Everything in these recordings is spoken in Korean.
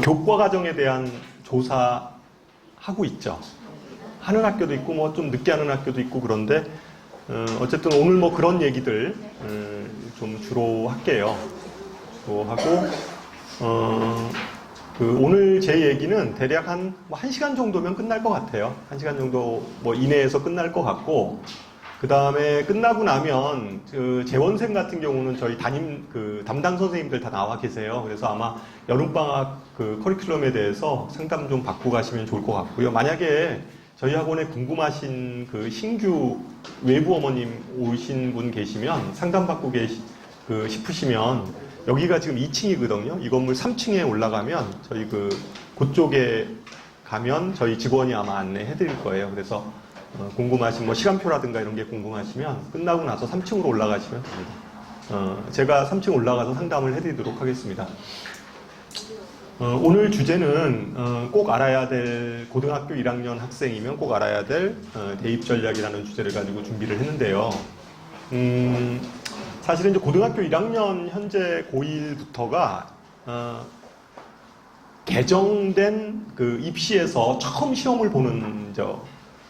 교과 과정에 대한 조사하고 있죠. 하는 학교도 있고 뭐 좀 늦게 하는 학교도 있고 그런데 어쨌든 오늘 뭐 그런 얘기들 좀 주로 할게요. 주로 하고 오늘 제 얘기는 대략 한 1시간 정도면 끝날 것 같아요. 1시간 정도 뭐 이내에서 끝날 것 같고 그 다음에 끝나고 나면 재원생 같은 경우는 저희 담당 선생님들 다 나와 계세요. 그래서 아마 여름방학 커리큘럼에 대해서 상담 좀 받고 가시면 좋을 것 같고요. 만약에 저희 학원에 궁금하신 신규 외부 어머님 오신 분 계시면 상담받고 싶으시면 여기가 지금 2층이거든요. 이 건물 3층에 올라가면 저희 그쪽에 가면 저희 직원이 아마 안내해 드릴 거예요. 그래서 궁금하신 뭐 시간표라든가 이런 게 궁금하시면 끝나고 나서 3층으로 올라가시면 됩니다. 제가 3층 올라가서 상담을 해드리도록 하겠습니다. 오늘 주제는 꼭 알아야 될 고등학교 1학년 학생이면 꼭 알아야 될 대입 전략이라는 주제를 가지고 준비를 했는데요. 사실은 이제 고등학교 1학년 현재 고1부터가 개정된 입시에서 처음 시험을 보는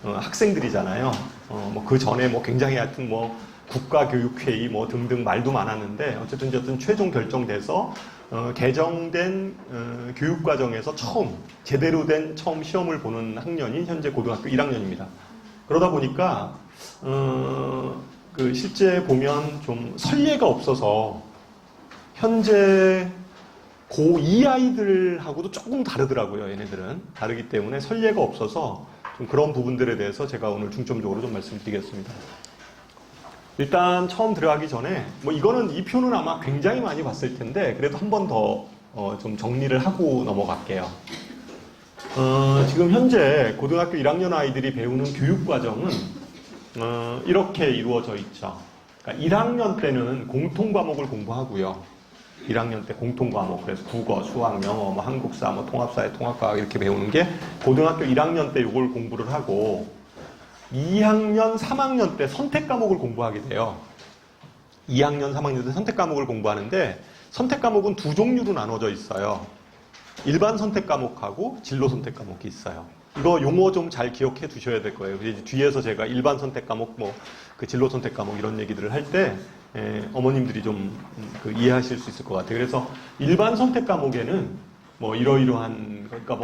학생들이잖아요. 뭐 그 전에 뭐 굉장히 하여튼 뭐 국가교육회의 뭐 등등 말도 많았는데 어쨌든 최종 결정돼서 개정된 교육과정에서 제대로 된 처음 시험을 보는 학년이 현재 고등학교 1학년입니다. 그러다 보니까 실제 보면 좀 선례가 없어서 현재 고2 아이들하고도 조금 다르더라고요. 얘네들은 다르기 때문에 선례가 없어서 좀 그런 부분들에 대해서 제가 오늘 중점적으로 좀 말씀드리겠습니다. 일단 처음 들어가기 전에 이거는 이 표는 아마 굉장히 많이 봤을 텐데 그래도 한 번 더 좀 정리를 하고 넘어갈게요. 지금 현재 고등학교 1학년 아이들이 배우는 교육과정은 이렇게 이루어져 있죠. 그러니까 1학년 때는 공통과목을 공부하고요. 1학년 때 공통과목, 그래서 국어, 수학, 영어, 뭐 한국사, 뭐 통합사회, 통합과학 이렇게 배우는 게 고등학교 1학년 때 이걸 공부를 하고 2학년, 3학년 때 선택과목을 공부하게 돼요. 2학년, 3학년 때 선택과목을 공부하는데 선택과목은 두 종류로 나눠져 있어요. 일반 선택과목하고 진로 선택과목이 있어요. 이거 용어 좀 잘 기억해 두셔야 될 거예요. 뒤에서 제가 일반 선택과목, 진로 선택과목 이런 얘기들을 할 때 어머님들이 좀 이해하실 수 있을 것 같아요. 그래서 일반 선택과목에는 이러이러한 그러니까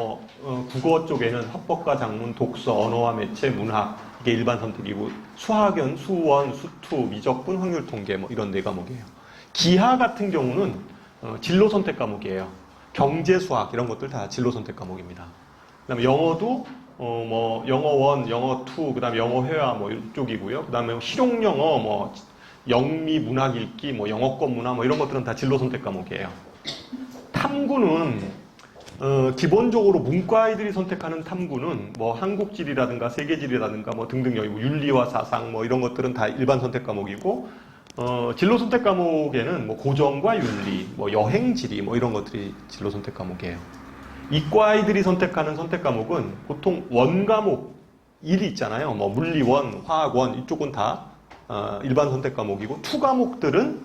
국어 쪽에는 합법과 작문, 독서, 언어와 매체, 문학 이게 일반 선택이고 수학은 수원, 수투, 미적분, 확률 통계 이런 네 과목이에요. 기하 같은 경우는 진로 선택 과목이에요. 경제, 수학 이런 것들 다 진로 선택 과목입니다. 그다음에 영어도 영어 1, 영어 2, 그다음에 영어 회화 이쪽이고요. 그다음에 실용 영어 영미, 문학 읽기, 영어권 문화 이런 것들은 다 진로 선택 과목이에요. 탐구는 기본적으로 문과 아이들이 선택하는 탐구는 한국지리라든가 세계지리라든가 등등 윤리와 사상 이런 것들은 다 일반 선택 과목이고 진로 선택 과목에는 고정과 윤리, 여행지리 이런 것들이 진로 선택 과목이에요. 이과 아이들이 선택하는 선택 과목은 보통 원과목 1이 있잖아요. 물리 1, 화학 1 이쪽은 다 일반 선택 과목이고 투 과목들은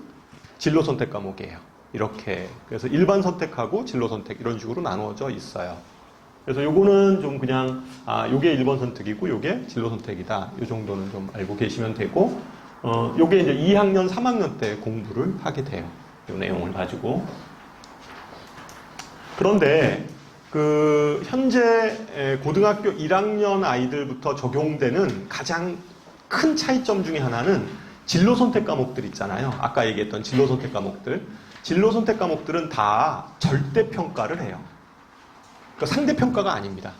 진로 선택 과목이에요. 이렇게 그래서 일반 선택하고 진로 선택 이런 식으로 나누어져 있어요. 그래서 요거는 좀 그냥 요게 1번 선택이고 요게 진로 선택이다. 요 정도는 좀 알고 계시면 되고 요게 이제 2학년, 3학년 때 공부를 하게 돼요. 요 내용을 가지고. 그런데 현재 고등학교 1학년 아이들부터 적용되는 가장 큰 차이점 중에 하나는 진로 선택 과목들 있잖아요. 아까 얘기했던 진로 선택 과목들. 진로 선택 과목들은 다 절대 평가를 해요. 그러니까 상대 평가가 아닙니다.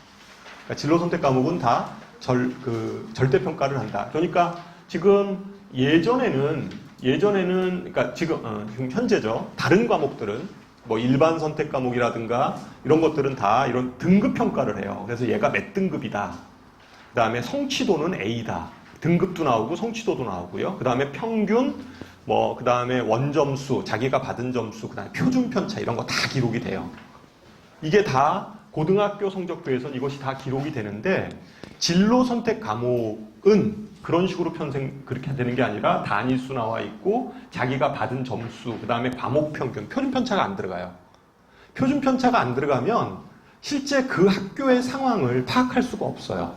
그러니까 진로 선택 과목은 다 절대 평가를 한다. 그러니까 지금 예전에는 그러니까 지금 현재죠. 다른 과목들은 일반 선택 과목이라든가 이런 것들은 다 이런 등급 평가를 해요. 그래서 얘가 몇 등급이다. 그 다음에 성취도는 A다. 등급도 나오고 성취도도 나오고요. 그 다음에 평균, 그 다음에 원점수, 자기가 받은 점수, 그 다음에 표준 편차 이런 거 다 기록이 돼요. 이게 다 고등학교 성적표에선 이것이 다 기록이 되는데 진로 선택 과목은 그런 식으로 그렇게 되는 게 아니라 단위수 나와 있고 자기가 받은 점수, 그 다음에 과목 평균, 표준 편차가 안 들어가요. 표준 편차가 안 들어가면 실제 그 학교의 상황을 파악할 수가 없어요.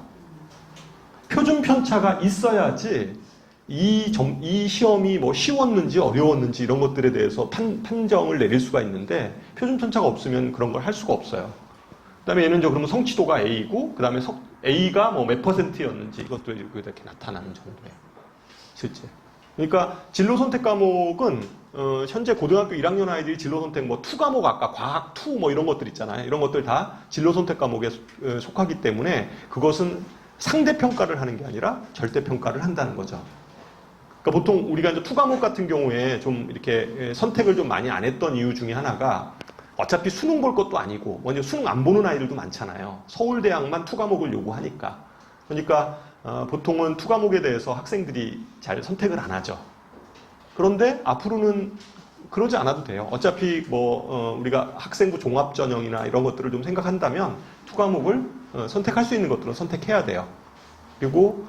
표준 편차가 있어야지 이 시험이 뭐 쉬웠는지 어려웠는지 이런 것들에 대해서 판정을 내릴 수가 있는데 표준 편차가 없으면 그런 걸 할 수가 없어요. 그 다음에 얘는 그러면 성취도가 A고 그 다음에 A가 뭐 몇 %였는지 이것도 이렇게 나타나는 정도예요. 실제. 그러니까 진로 선택 과목은 현재 고등학교 1학년 아이들이 진로 선택 뭐 투 과목 아까 과학 투 뭐 이런 것들 있잖아요. 이런 것들 다 진로 선택 과목에 속하기 때문에 그것은 상대 평가를 하는 게 아니라 절대 평가를 한다는 거죠. 그러니까 보통 우리가 이제 투 과목 같은 경우에 좀 이렇게 선택을 좀 많이 안 했던 이유 중에 하나가 어차피 수능 볼 것도 아니고 먼저 수능 안 보는 아이들도 많잖아요. 서울대학만 투 과목을 요구하니까. 그러니까 보통은 투 과목에 대해서 학생들이 잘 선택을 안 하죠. 그런데 앞으로는 그러지 않아도 돼요. 어차피 우리가 학생부 종합전형이나 이런 것들을 좀 생각한다면 투 과목을 선택할 수 있는 것들은 선택해야 돼요. 그리고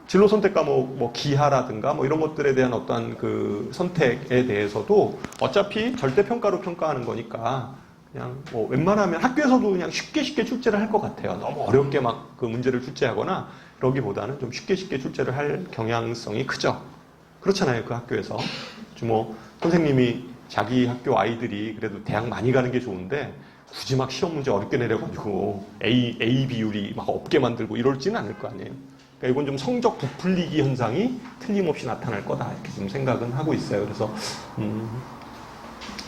진로 선택 과목 뭐 기하라든가 뭐 이런 것들에 대한 어떤 그 선택에 대해서도 어차피 절대 평가로 평가하는 거니까 그냥 뭐 웬만하면 학교에서도 그냥 쉽게 출제를 할 것 같아요. 너무 어렵게 막 그 문제를 출제하거나 그러기보다는 좀 쉽게 출제를 할 경향성이 크죠. 그렇잖아요. 그 학교에서. 뭐 선생님이 자기 학교 아이들이 그래도 대학 많이 가는 게 좋은데 굳이 막 시험 문제 어렵게 내려가지고 A 비율이 막 없게 만들고 이럴지는 않을 거 아니에요. 그러니까 이건 좀 성적 부풀리기 현상이 틀림없이 나타날 거다 이렇게 좀 생각은 하고 있어요. 그래서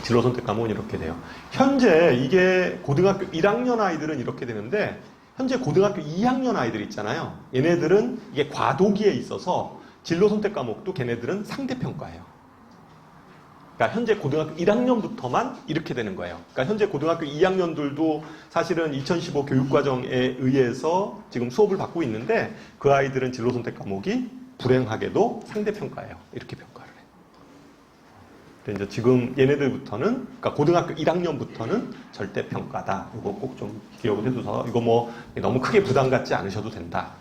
진로 선택 과목은 이렇게 돼요. 현재 이게 고등학교 1학년 아이들은 이렇게 되는데 현재 고등학교 2학년 아이들 있잖아요. 얘네들은 이게 과도기에 있어서 진로 선택 과목도 걔네들은 상대 평가예요. 그러니까 현재 고등학교 1학년부터만 이렇게 되는 거예요. 그러니까 현재 고등학교 2학년들도 사실은 2015 교육과정에 의해서 지금 수업을 받고 있는데 그 아이들은 진로 선택 과목이 불행하게도 상대 평가예요. 이렇게 평가를 해요. 이제 지금 얘네들부터는 그러니까 고등학교 1학년부터는 절대 평가다. 이거 꼭 좀 기억을 해둬서 이거 뭐 너무 크게 부담 갖지 않으셔도 된다.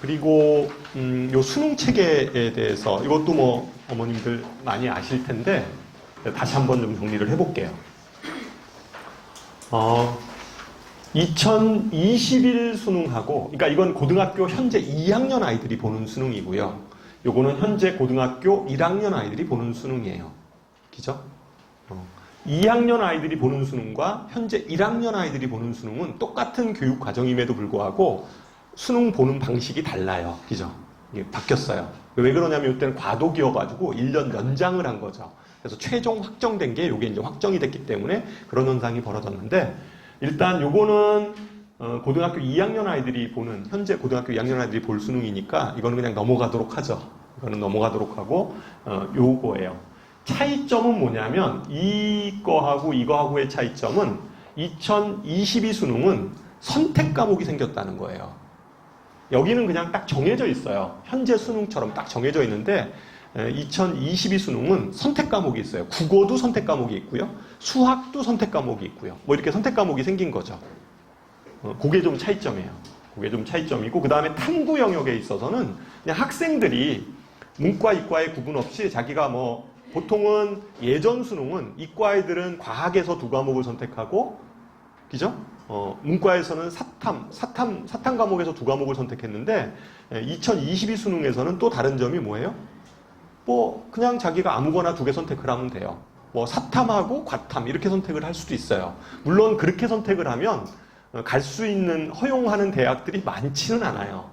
그리고 요 수능 체계에 대해서 이것도 뭐 어머님들 많이 아실 텐데 다시 한번 좀 정리를 해볼게요. 2021 수능하고 그러니까 이건 고등학교 현재 2학년 아이들이 보는 수능이고요. 요거는 현재 고등학교 1학년 아이들이 보는 수능이에요. 그죠? 2학년 아이들이 보는 수능과 현재 1학년 아이들이 보는 수능은 똑같은 교육 과정임에도 불구하고 수능 보는 방식이 달라요. 그죠? 이게 바뀌었어요. 왜 그러냐면 이때는 과도기여가지고 1년 연장을 한 거죠. 그래서 최종 확정된 게 이게 이제 확정이 됐기 때문에 그런 현상이 벌어졌는데 일단 요거는 고등학교 2학년 아이들이 보는 현재 고등학교 2학년 아이들이 볼 수능이니까 이거는 그냥 넘어가도록 하죠. 이거는 넘어가도록 하고 요거예요. 차이점은 뭐냐면 이거하고 이거하고의 차이점은 2022 수능은 선택 과목이 생겼다는 거예요. 여기는 그냥 딱 정해져 있어요. 현재 수능처럼 딱 정해져 있는데 2022 수능은 선택 과목이 있어요. 국어도 선택 과목이 있고요. 수학도 선택 과목이 있고요. 뭐 이렇게 선택 과목이 생긴 거죠. 그게 좀 차이점이에요. 그게 좀 차이점이고 그 다음에 탐구 영역에 있어서는 그냥 학생들이 문과, 이과의 구분 없이 자기가 뭐 보통은 예전 수능은 이과 아이들은 과학에서 2과목을 선택하고 그죠? 문과에서는 사탐 과목에서 2과목을 선택했는데 2022 수능에서는 또 다른 점이 뭐예요? 뭐 그냥 자기가 아무거나 2개 선택을 하면 돼요. 뭐 사탐하고 과탐 이렇게 선택을 할 수도 있어요. 물론 그렇게 선택을 하면 갈 수 있는 허용하는 대학들이 많지는 않아요.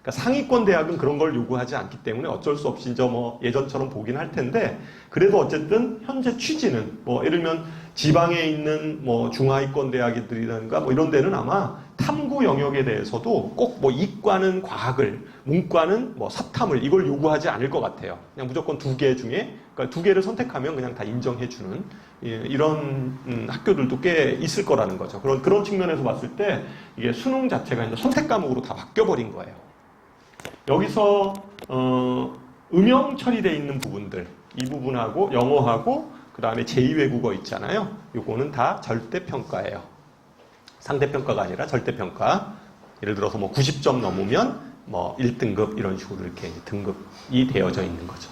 그러니까 상위권 대학은 그런 걸 요구하지 않기 때문에 어쩔 수 없이 이제 뭐 예전처럼 보긴 할 텐데 그래도 어쨌든 현재 취지는 뭐 예를 들면 지방에 있는 뭐 중하위권 대학들이라든가 뭐 이런 데는 아마 탐구 영역에 대해서도 꼭 뭐 이과는 과학을, 문과는 뭐 사탐을 이걸 요구하지 않을 것 같아요. 그냥 무조건 2개 중에 그러니까 2개를 선택하면 그냥 다 인정해주는 이런 학교들도 꽤 있을 거라는 거죠. 그런 측면에서 봤을 때 이게 수능 자체가 이제 선택 과목으로 다 바뀌어버린 거예요. 여기서 음영 처리되어 있는 부분들 이 부분하고 영어하고 그 다음에 제2외국어 있잖아요. 요거는 다 절대평가예요. 상대평가가 아니라 절대평가. 예를 들어서 뭐 90점 넘으면 뭐 1등급 이런 식으로 이렇게 등급이 되어져 있는 거죠.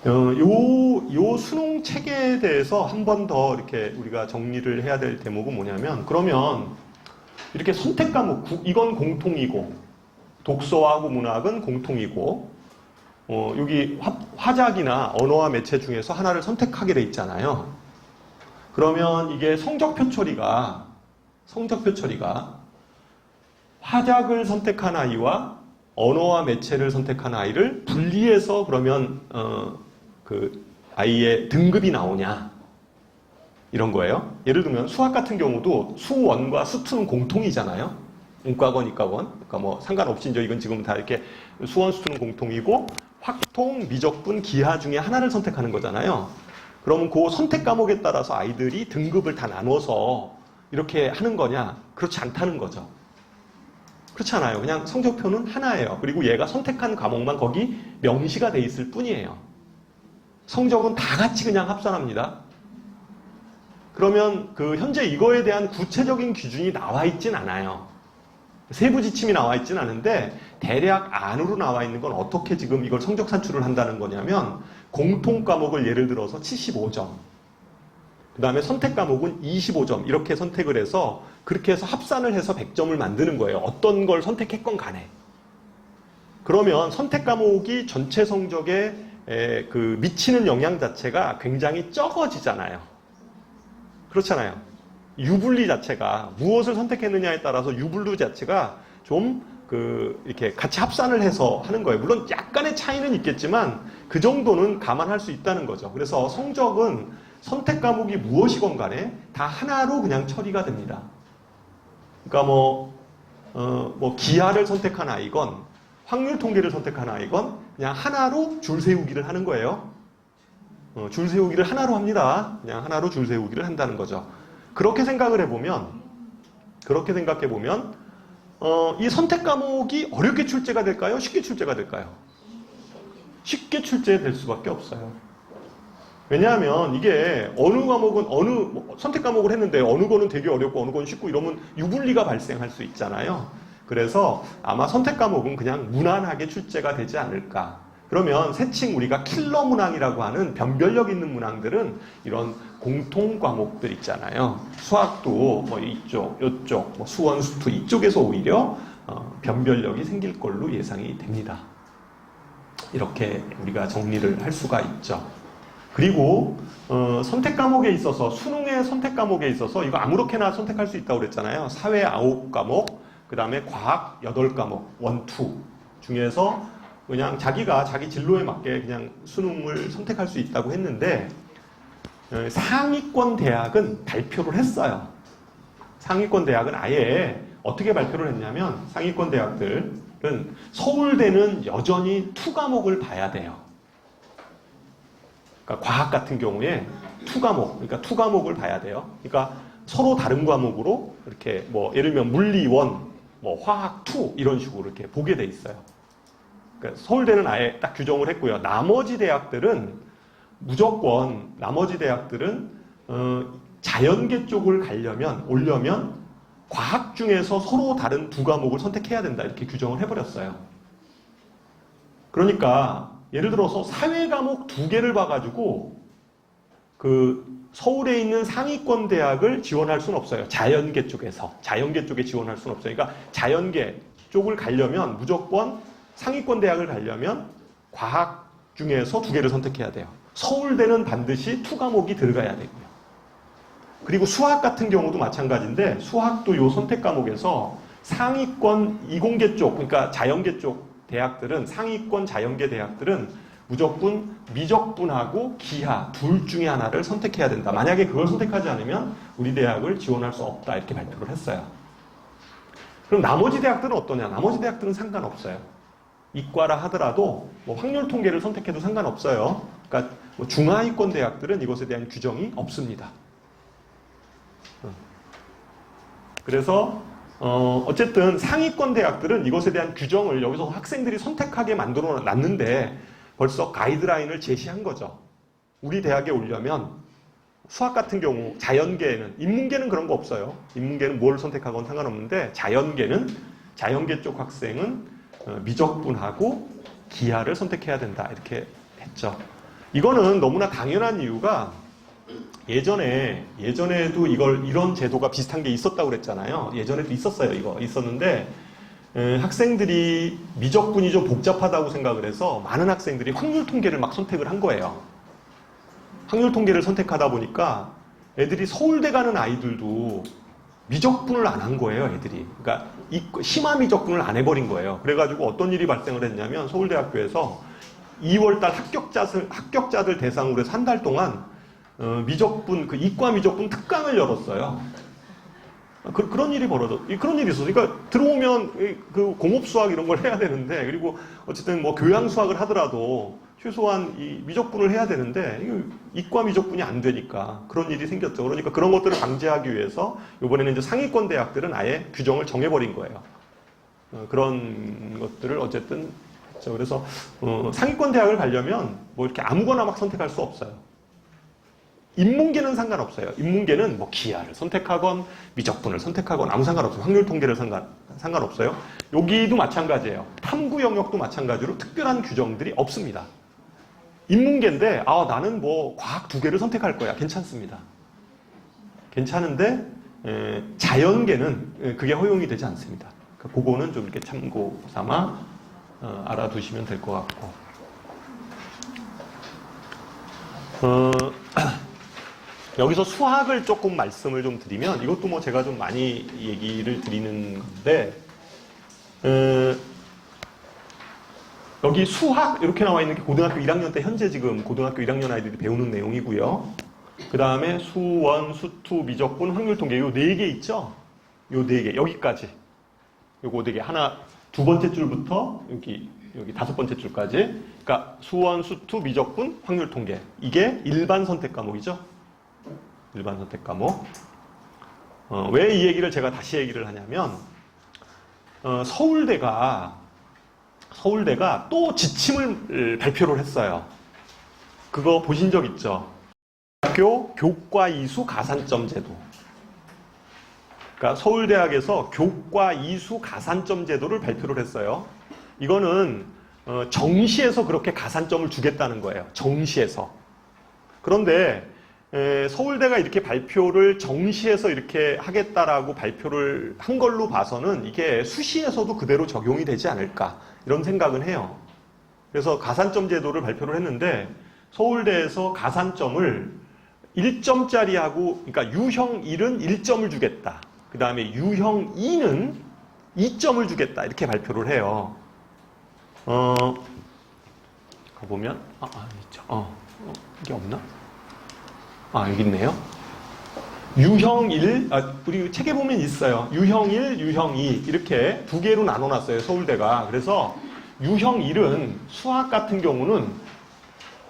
요 수능 체계에 대해서 한 번 더 이렇게 우리가 정리를 해야 될 대목은 뭐냐면, 그러면 이렇게 선택 과목, 이건 공통이고, 독서하고 문학은 공통이고, 여기 화작이나 언어와 매체 중에서 하나를 선택하게 돼 있잖아요. 그러면 이게 성적표 처리가 화작을 선택한 아이와 언어와 매체를 선택한 아이를 분리해서 그러면 그 아이의 등급이 나오냐, 이런 거예요. 예를 들면 수학 같은 경우도 수1과 수2는 공통이잖아요. 문과건 이과건, 그러니까 뭐 상관없이 이제 이건 지금 다 이렇게 수1, 수2는 공통이고, 확통, 미적분, 기하 중에 하나를 선택하는 거잖아요. 그러면 그 선택 과목에 따라서 아이들이 등급을 다 나눠서 이렇게 하는 거냐? 그렇지 않다는 거죠. 그렇지 않아요. 그냥 성적표는 하나예요. 그리고 얘가 선택한 과목만 거기 명시가 돼 있을 뿐이에요. 성적은 다 같이 그냥 합산합니다. 그러면 그 현재 이거에 대한 구체적인 기준이 나와 있진 않아요. 세부 지침이 나와 있진 않은데 대략 안으로 나와 있는 건 어떻게 지금 이걸 성적 산출을 한다는 거냐면, 공통 과목을 예를 들어서 75점, 그 다음에 선택 과목은 25점 이렇게 선택을 해서 그렇게 해서 합산을 해서 100점을 만드는 거예요. 어떤 걸 선택했건 간에. 그러면 선택 과목이 전체 성적에 그 미치는 영향 자체가 굉장히 적어지잖아요. 그렇잖아요. 유불리 자체가 무엇을 선택했느냐에 따라서 유불리 자체가 좀 이렇게 같이 합산을 해서 하는 거예요. 물론 약간의 차이는 있겠지만 그 정도는 감안할 수 있다는 거죠. 그래서 성적은 선택 과목이 무엇이건 간에 다 하나로 그냥 처리가 됩니다. 그러니까 뭐 기하를 선택한 아이건 확률 통계를 선택한 아이건 그냥 하나로 줄 세우기를 하는 거예요. 줄 세우기를 하나로 합니다. 그냥 하나로 줄 세우기를 한다는 거죠. 그렇게 생각해 보면 이 선택 과목이 어렵게 출제가 될까요? 쉽게 출제가 될까요? 쉽게 출제될 수밖에 없어요. 왜냐하면 이게 어느 과목은 선택 과목을 했는데 어느 거는 되게 어렵고 어느 건 쉽고 이러면 유불리가 발생할 수 있잖아요. 그래서 아마 선택 과목은 그냥 무난하게 출제가 되지 않을까. 그러면 새칭 우리가 킬러 문항이라고 하는 변별력 있는 문항들은 이런 공통 과목들 있잖아요. 수학도 뭐 이쪽, 이쪽, 뭐 수원, 수투 이쪽에서 오히려 변별력이 생길 걸로 예상이 됩니다. 이렇게 우리가 정리를 할 수가 있죠. 그리고 선택 과목에 있어서, 수능의 선택 과목에 있어서 이거 아무렇게나 선택할 수 있다고 그랬잖아요. 사회 9과목, 그 다음에 과학 8과목, 1, 2 중에서 그냥 자기가 자기 진로에 맞게 그냥 수능을 선택할 수 있다고 했는데, 상위권 대학은 발표를 했어요. 상위권 대학은 아예 어떻게 발표를 했냐면, 상위권 대학들은 서울대는 여전히 2과목을 봐야 돼요. 그러니까 과학 같은 경우에 2과목, 그러니까 2과목을 봐야 돼요. 그러니까 서로 다른 과목으로 이렇게 뭐 예를 들면 물리 1, 뭐 화학 2 이런 식으로 이렇게 보게 돼 있어요. 그러니까 서울대는 아예 딱 규정을 했고요. 나머지 대학들은 자연계 쪽을 오려면 과학 중에서 서로 다른 2과목을 선택해야 된다, 이렇게 규정을 해버렸어요. 그러니까 예를 들어서 사회 과목 2개를 봐가지고 서울에 있는 상위권 대학을 지원할 수는 없어요. 자연계 쪽에 지원할 수는 없어요. 그러니까 자연계 쪽을 가려면 무조건 상위권 대학을 가려면 과학 중에서 2개를 선택해야 돼요. 서울대는 반드시 2과목이 들어가야 되고요. 그리고 수학 같은 경우도 마찬가지인데, 수학도 요 선택 과목에서 상위권 이공계 쪽, 그러니까 자연계 쪽 대학들은, 상위권 자연계 대학들은 무조건 미적분하고 기하 둘 중에 하나를 선택해야 된다. 만약에 그걸 선택하지 않으면 우리 대학을 지원할 수 없다, 이렇게 발표를 했어요. 그럼 나머지 대학들은 어떠냐? 나머지 대학들은 상관없어요. 이과라 하더라도 뭐 확률 통계를 선택해도 상관없어요. 그러니까 뭐 중하위권 대학들은 이것에 대한 규정이 없습니다. 그래서 어쨌든 상위권 대학들은 이것에 대한 규정을 여기서 학생들이 선택하게 만들어 놨는데 벌써 가이드라인을 제시한 거죠. 우리 대학에 오려면 수학 같은 경우, 자연계에는, 인문계는 그런 거 없어요. 인문계는 뭘 선택하건 상관없는데, 자연계 쪽 학생은 미적분하고 기하를 선택해야 된다, 이렇게 했죠. 이거는 너무나 당연한 이유가 예전에도 이런 제도가 비슷한 게 있었다고 그랬잖아요. 예전에도 있었어요. 이거 있었는데 학생들이 미적분이 좀 복잡하다고 생각을 해서 많은 학생들이 확률 통계를 막 선택을 한 거예요. 확률 통계를 선택하다 보니까 애들이 서울대 가는 아이들도 미적분을 안 한 거예요, 애들이. 그러니까 심화 미적분을 안 해버린 거예요. 그래가지고 어떤 일이 발생을 했냐면 서울대학교에서 2월달 합격자들 대상으로 해서 한 달 동안 미적분, 이과 미적분 특강을 열었어요. 그런 일이 그런 일이 있었어요. 그러니까 들어오면 그 공업 수학 이런 걸 해야 되는데, 그리고 어쨌든 뭐 교양 수학을 하더라도 최소한 이 미적분을 해야 되는데, 이과 미적분이 안 되니까 그런 일이 생겼죠. 그러니까 그런 것들을 방지하기 위해서 이번에는 이제 상위권 대학들은 아예 규정을 정해버린 거예요. 그런 것들을 어쨌든 했죠. 그래서 상위권 대학을 가려면 뭐 이렇게 아무거나 막 선택할 수 없어요. 인문계는 상관없어요. 인문계는 뭐 기하를 선택하건 미적분을 선택하건 아무 상관없어요. 확률 통계를 상관없어요. 여기도 마찬가지예요. 탐구 영역도 마찬가지로 특별한 규정들이 없습니다. 인문계인데 나는 뭐 과학 2개를 선택할 거야. 괜찮습니다. 괜찮은데 자연계는 그게 허용이 되지 않습니다. 그러니까 그거는 좀 이렇게 참고 삼아 알아두시면 될 것 같고. 여기서 수학을 조금 말씀을 좀 드리면, 이것도 뭐 제가 좀 많이 얘기를 드리는 건데, 여기 수학 이렇게 나와 있는 게 고등학교 1학년 때 현재 지금 고등학교 1학년 아이들이 배우는 내용이고요. 그 다음에 수원, 수투, 미적분, 확률 통계 요 4개 있죠? 요 4개 여기까지. 요거 4개 하나 두 번째 줄부터 여기 5번째 줄까지. 그러니까 수원, 수투, 미적분, 확률 통계. 이게 일반 선택 과목이죠. 일반 선택 과목. 왜 이 얘기를 제가 다시 얘기를 하냐면, 서울대가 또 지침을 발표를 했어요. 그거 보신 적 있죠? 학교 교과 이수 가산점 제도. 그러니까 서울대학에서 교과 이수 가산점 제도를 발표를 했어요. 이거는 정시에서 그렇게 가산점을 주겠다는 거예요. 정시에서. 그런데 서울대가 이렇게 발표를 정시에서 이렇게 하겠다라고 발표를 한 걸로 봐서는 이게 수시에서도 그대로 적용이 되지 않을까 이런 생각은 해요. 그래서 가산점 제도를 발표를 했는데 서울대에서 가산점을 1점짜리하고, 그러니까 유형 1은 1점을 주겠다. 그 다음에 유형 2는 2점을 주겠다. 이렇게 발표를 해요. 가보면 있죠. 이게 없나? 여기 있네요. 유형 1, 우리 책에 보면 있어요. 유형 1, 유형 2 이렇게 2개로 나눠놨어요. 서울대가. 그래서 유형 1은 수학 같은 경우는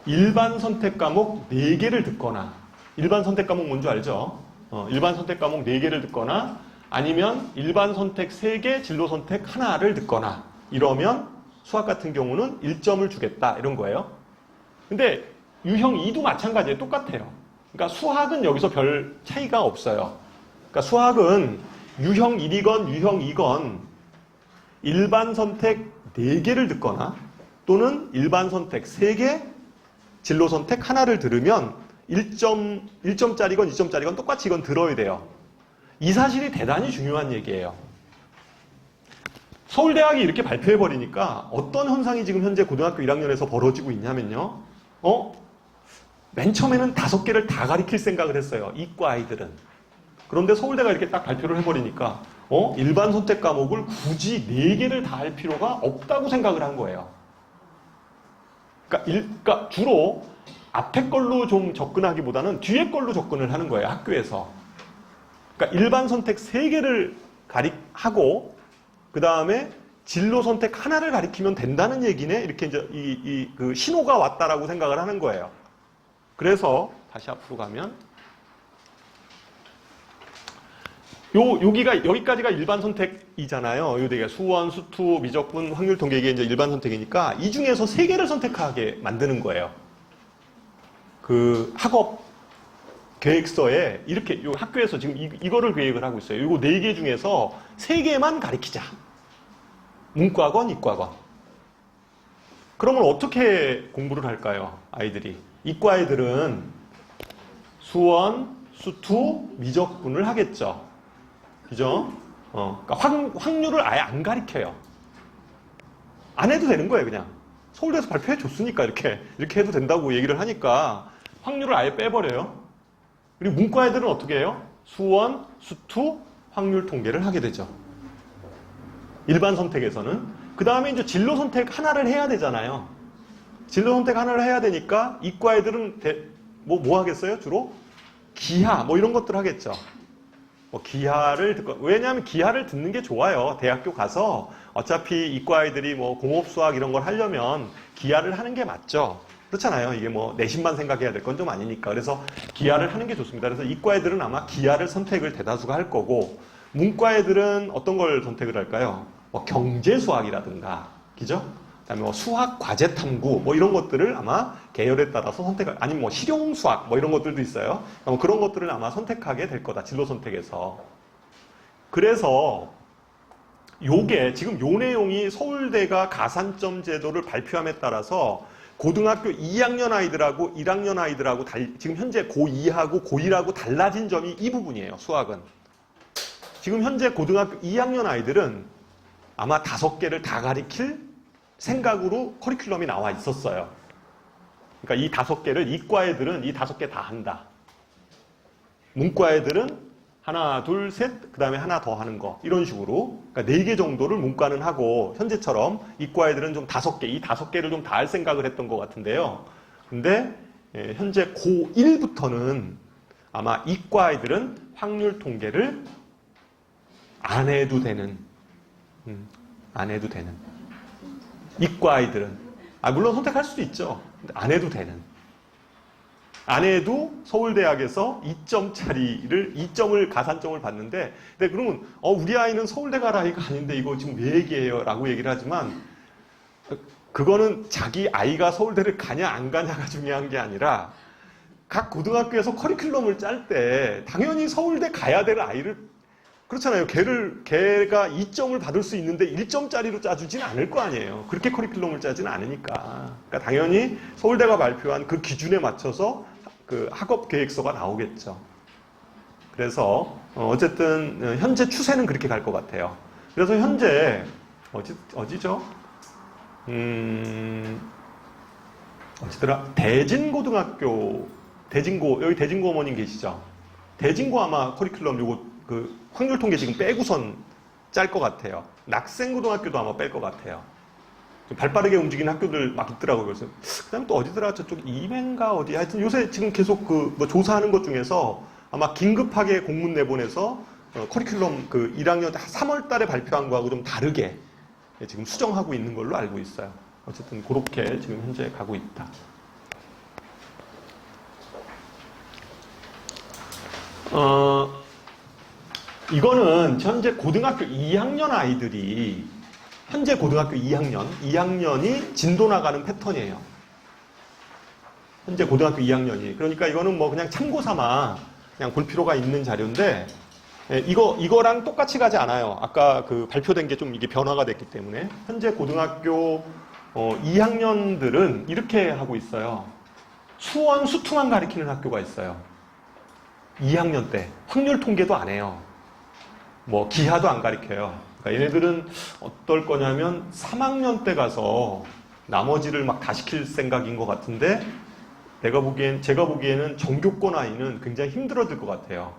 일반 선택 과목 4개를 듣거나, 일반 선택 과목 뭔지 알죠? 일반 선택 과목 4개를 듣거나, 아니면 일반 선택 3개, 진로 선택 1를 듣거나, 이러면 수학 같은 경우는 1점을 주겠다 이런 거예요. 근데 유형 2도 마찬가지예요. 똑같아요. 그러니까 수학은 여기서 별 차이가 없어요. 그러니까 수학은 유형 1이건 유형 2건 일반 선택 4개를 듣거나 또는 일반 선택 3개, 진로 선택 1를 들으면 1점짜리건 2점짜리건 똑같이 이건 들어야 돼요. 이 사실이 대단히 중요한 얘기예요. 서울대학이 이렇게 발표해버리니까 어떤 현상이 지금 현재 고등학교 1학년에서 벌어지고 있냐면요. 맨 처음에는 5개를 다 가리킬 생각을 했어요. 이과 아이들은. 그런데 서울대가 이렇게 딱 발표를 해버리니까 일반 선택 과목을 굳이 4개를 다 할 필요가 없다고 생각을 한 거예요. 그러니까 주로 앞에 걸로 좀 접근하기보다는 뒤에 걸로 접근을 하는 거예요. 학교에서. 그러니까 일반 선택 3개를 하고 그 다음에 진로 선택 1를 가리키면 된다는 얘기네. 이렇게 이제 그 신호가 왔다라고 생각을 하는 거예요. 그래서 다시 앞으로 가면 여기까지가 일반 선택이잖아요. 요 되게 수원, 수투, 미적분, 확률 통계 이게 이제 일반 선택이니까 이 중에서 3개를 선택하게 만드는 거예요. 그 학업 계획서에 이렇게 요 학교에서 지금 이거를 계획을 하고 있어요. 이거 4개 중에서 3개만 가리키자. 문과건 이과건. 그러면 어떻게 공부를 할까요? 아이들이. 이과 애들은 수원, 수투, 미적분을 하겠죠. 그죠? 그러니까 확률을 아예 안 가리켜요. 안 해도 되는 거예요, 그냥. 서울대에서 발표해 줬으니까 이렇게 해도 된다고 얘기를 하니까 확률을 아예 빼버려요. 그리고 문과 애들은 어떻게 해요? 수원, 수투, 확률 통계를 하게 되죠. 일반 선택에서는. 그 다음에 이제 진로 선택 하나를 해야 되잖아요. 진로 선택 하나를 해야 되니까 이과 애들은 뭐 하겠어요? 주로? 기하, 뭐 이런 것들 하겠죠. 기하를 듣고, 왜냐하면 기하를 듣는 게 좋아요. 대학교 가서 어차피 이과 아이들이 뭐 공업수학 이런 걸 하려면 기하를 하는 게 맞죠. 그렇잖아요. 이게 뭐 내신만 생각해야 될 건 좀 아니니까. 그래서 기하를 하는 게 좋습니다. 그래서 이과 애들은 아마 기하를 선택을 대다수가 할 거고, 문과 애들은 어떤 걸 선택을 할까요? 뭐 경제수학이라든가, 그죠? 그다음에 뭐 수학 과제 탐구 뭐 이런 것들을 아마 계열에 따라서 선택할, 아니면 뭐 실용수학 뭐 이런 것들도 있어요. 그런 것들을 아마 선택하게 될 거다. 진로 선택에서. 그래서 요게 지금 요 내용이 서울대가 가산점 제도를 발표함에 따라서 고등학교 2학년 아이들하고 1학년 아이들하고 지금 현재 고2하고 고1하고 달라진 점이 이 부분이에요. 수학은. 지금 현재 고등학교 2학년 아이들은 아마 5개를 다 가리킬 생각으로 커리큘럼이 나와 있었어요. 그러니까 이 5개를 이과 애들은 이 5개 다 한다. 문과 애들은 하나, 둘, 셋, 그 다음에 하나 더 하는 거. 이런 식으로. 그러니까 4개 정도를 문과는 하고, 현재처럼 이과 애들은 좀 5개, 이 5개를 좀 다 할 생각을 했던 것 같은데요. 근데, 현재 고1부터는 아마 이과 애들은 확률 통계를 안 해도 되는, 안 해도 되는. 이과 아이들은. 물론 선택할 수도 있죠. 근데 안 해도 되는. 안 해도 서울대학에서 2점짜리를, 2점을, 가산점을 받는데, 근데 그러면, 우리 아이는 서울대 갈 아이가 아닌데 이거 지금 왜 얘기해요? 라고 얘기를 하지만, 그거는 자기 아이가 서울대를 가냐 안 가냐가 중요한 게 아니라, 각 고등학교에서 커리큘럼을 짤 때, 당연히 서울대 가야 될 아이를, 그렇잖아요. 걔가 2점을 받을 수 있는데 1점짜리로 짜주진 않을 거 아니에요. 그렇게 커리큘럼을 짜지는 않으니까. 그러니까 당연히 서울대가 발표한 그 기준에 맞춰서 그 학업 계획서가 나오겠죠. 그래서 어쨌든 현재 추세는 그렇게 갈 것 같아요. 그래서 현재 어디죠? 어디더라? 대진고등학교, 여기 대진고 어머님 계시죠? 대진고 아마 커리큘럼 요거 그 확률 통계 지금 빼고선 짤 것 같아요. 낙생고등학교도 아마 뺄 것 같아요. 발 빠르게 움직이는 학교들 막 있더라고요. 그래서 그다음 또 어디더라? 저쪽 이맨가 어디? 하여튼 요새 지금 계속 뭐 조사하는 것 중에서 아마 긴급하게 공문 내보내서 커리큘럼 1학년 3월 달에 발표한 거하고 좀 다르게 지금 수정하고 있는 걸로 알고 있어요. 어쨌든 그렇게 지금 현재 가고 있다. 이거는 현재 고등학교 2학년 아이들이 현재 고등학교 2학년이 진도 나가는 패턴이에요. 현재 고등학교 2학년이. 그러니까 이거는 뭐 그냥 참고 삼아 그냥 볼 필요가 있는 자료인데, 이거랑 똑같이 가지 않아요. 아까 그 발표된 게 좀 이게 변화가 됐기 때문에. 현재 고등학교 2학년들은 이렇게 하고 있어요. 수원, 수투만 가리키는 학교가 있어요. 2학년 때. 확률 통계도 안 해요. 뭐 기하도 안 가리켜요. 그러니까 얘네들은 어떨 거냐면 3학년 때 가서 나머지를 막 다 시킬 생각인 것 같은데, 제가 보기에는 정교권 아이는 굉장히 힘들어질 것 같아요.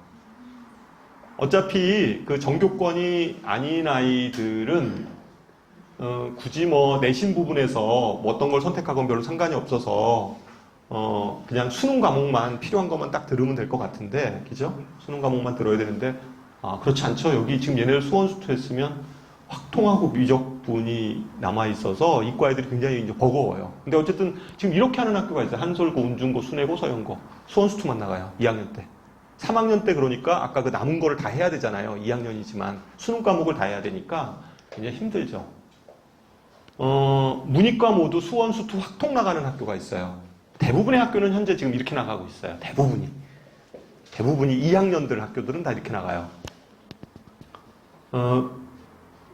어차피 그 정교권이 아닌 아이들은 굳이 뭐 내신 부분에서 뭐 어떤 걸 선택하건 별로 상관이 없어서 그냥 수능 과목만 필요한 것만 딱 들으면 될 것 같은데, 그죠? 수능 과목만 들어야 되는데, 그렇지 않죠. 여기 지금 얘네를 수원수투 했으면 확통하고 미적분이 남아있어서 이과 애들이 굉장히 이제 버거워요. 근데 어쨌든 지금 이렇게 하는 학교가 있어요. 한솔고, 운중고, 순회고, 서영고. 수원수투만 나가요. 2학년 때. 3학년 때 그러니까 아까 그 남은 거를 다 해야 되잖아요. 2학년이지만. 수능 과목을 다 해야 되니까 굉장히 힘들죠. 문이과 모두 수원수투 확통 나가는 학교가 있어요. 대부분의 학교는 현재 지금 이렇게 나가고 있어요. 대부분이 2학년들 학교들은 다 이렇게 나가요.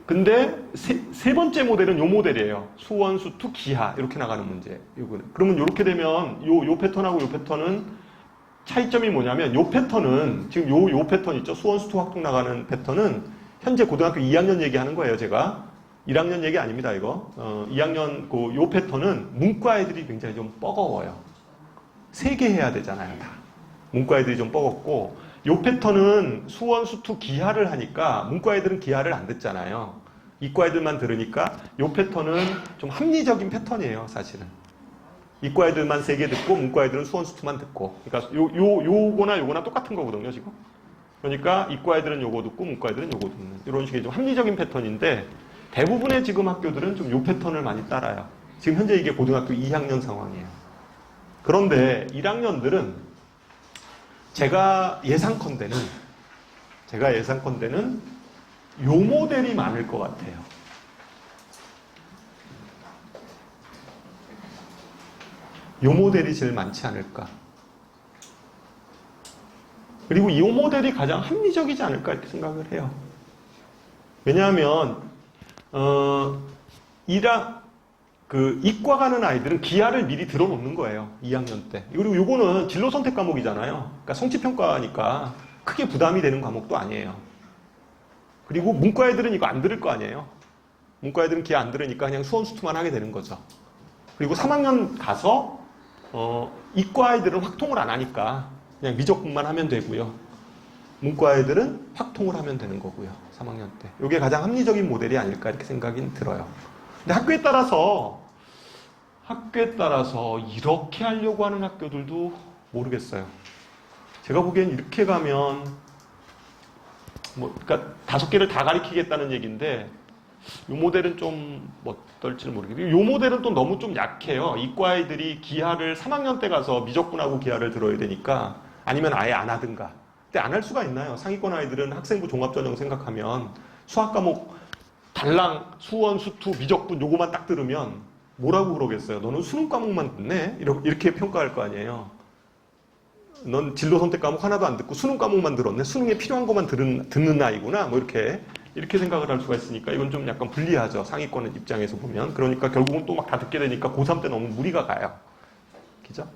근데 세 번째 모델은 요 모델이에요. 수원, 수투, 기하 이렇게 나가는 문제. 요거는. 그러면 이렇게 되면 요 패턴하고 요 패턴은 차이점이 뭐냐면 요 패턴은 지금 요 패턴 있죠. 수원, 수투 확통 나가는 패턴은 현재 고등학교 2학년 얘기하는 거예요. 제가 1학년 얘기 아닙니다. 이거 2학년 요 패턴은 문과 애들이 굉장히 좀 뻐거워요. 3개 해야 되잖아요. 다. 문과 애들이 좀 뻐겁고 요 패턴은 수원, 수투, 기하를 하니까 문과 애들은 기하를 안 듣잖아요. 이과 애들만 들으니까 요 패턴은 좀 합리적인 패턴이에요, 사실은. 이과 애들만 3개 듣고 문과 애들은 수원, 수투만 듣고. 그러니까 요거나 똑같은 거거든요, 지금. 그러니까 이과 애들은 요거 듣고 문과 애들은 요거 듣는 이런 식의 좀 합리적인 패턴인데 대부분의 지금 학교들은 좀 요 패턴을 많이 따라요. 지금 현재 이게 고등학교 2학년 상황이에요. 그런데 1학년들은 제가 예상컨대는 요 모델이 많을 것 같아요. 요 모델이 제일 많지 않을까. 그리고 이 모델이 가장 합리적이지 않을까 이렇게 생각을 해요. 왜냐하면 이과 가는 아이들은 기하를 미리 들어놓는 거예요. 2학년 때. 그리고 요거는 진로 선택 과목이잖아요. 그러니까 성취평가니까 크게 부담이 되는 과목도 아니에요. 그리고 문과 애들은 이거 안 들을 거 아니에요. 문과 애들은 기하 안 들으니까 그냥 수원 수투만 하게 되는 거죠. 그리고 3학년 가서 이과 애들은 확통을 안 하니까 그냥 미적분만 하면 되고요. 문과 애들은 확통을 하면 되는 거고요. 3학년 때. 이게 가장 합리적인 모델이 아닐까 이렇게 생각이 들어요. 근데 학교에 따라서 이렇게 하려고 하는 학교들도 모르겠어요. 제가 보기엔 이렇게 가면 그러니까 5개를 다 가리키겠다는 얘기인데 이 모델은 좀 어떨지는 모르겠어요. 이 모델은 또 너무 좀 약해요. 이과 아이들이 기하를 3학년 때 가서 미적분하고 기하를 들어야 되니까 아니면 아예 안 하든가. 근데 안 할 수가 있나요? 상위권 아이들은 학생부 종합전형 생각하면 수학 과목 달랑 수원, 수투, 미적분 요거만 딱 들으면 뭐라고 그러겠어요? 너는 수능 과목만 듣네? 이렇게 평가할 거 아니에요. 넌 진로 선택 과목 하나도 안 듣고 수능 과목만 들었네? 수능에 필요한 것만 듣는 아이구나? 뭐 이렇게 생각을 할 수가 있으니까 이건 좀 약간 불리하죠. 상위권 입장에서 보면. 그러니까 결국은 또 막 다 듣게 되니까 고3 때 너무 무리가 가요. 그죠?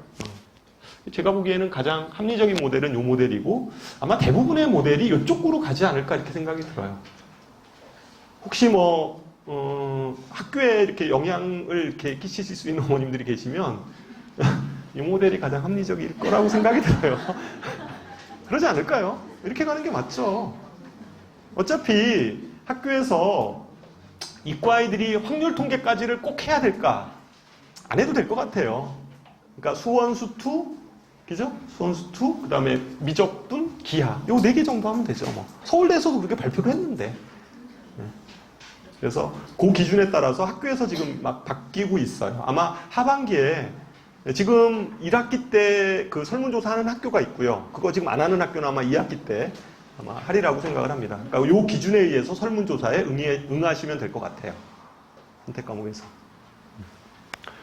제가 보기에는 가장 합리적인 모델은 요 모델이고 아마 대부분의 모델이 이쪽으로 가지 않을까 이렇게 생각이 들어요. 혹시 학교에 이렇게 영향을 이렇게 끼치실 수 있는 어머님들이 계시면 이 모델이 가장 합리적일 거라고 생각이 들어요. 그러지 않을까요? 이렇게 가는 게 맞죠. 어차피 학교에서 이과 아이들이 확률 통계까지를 꼭 해야 될까? 안 해도 될 것 같아요. 그러니까 수원, 수투, 그죠? 수원, 수투, 그 다음에 미적분, 기하. 요 4개 정도 하면 되죠. 서울대에서도 그렇게 발표를 했는데. 그래서 그 기준에 따라서 학교에서 지금 막 바뀌고 있어요. 아마 하반기에 지금 1학기 때 그 설문조사 하는 학교가 있고요. 그거 지금 안 하는 학교는 아마 2학기 때 아마 하리라고 생각을 합니다. 그러니까 요 기준에 의해서 설문조사에 응하시면 될 것 같아요. 선택 과목에서.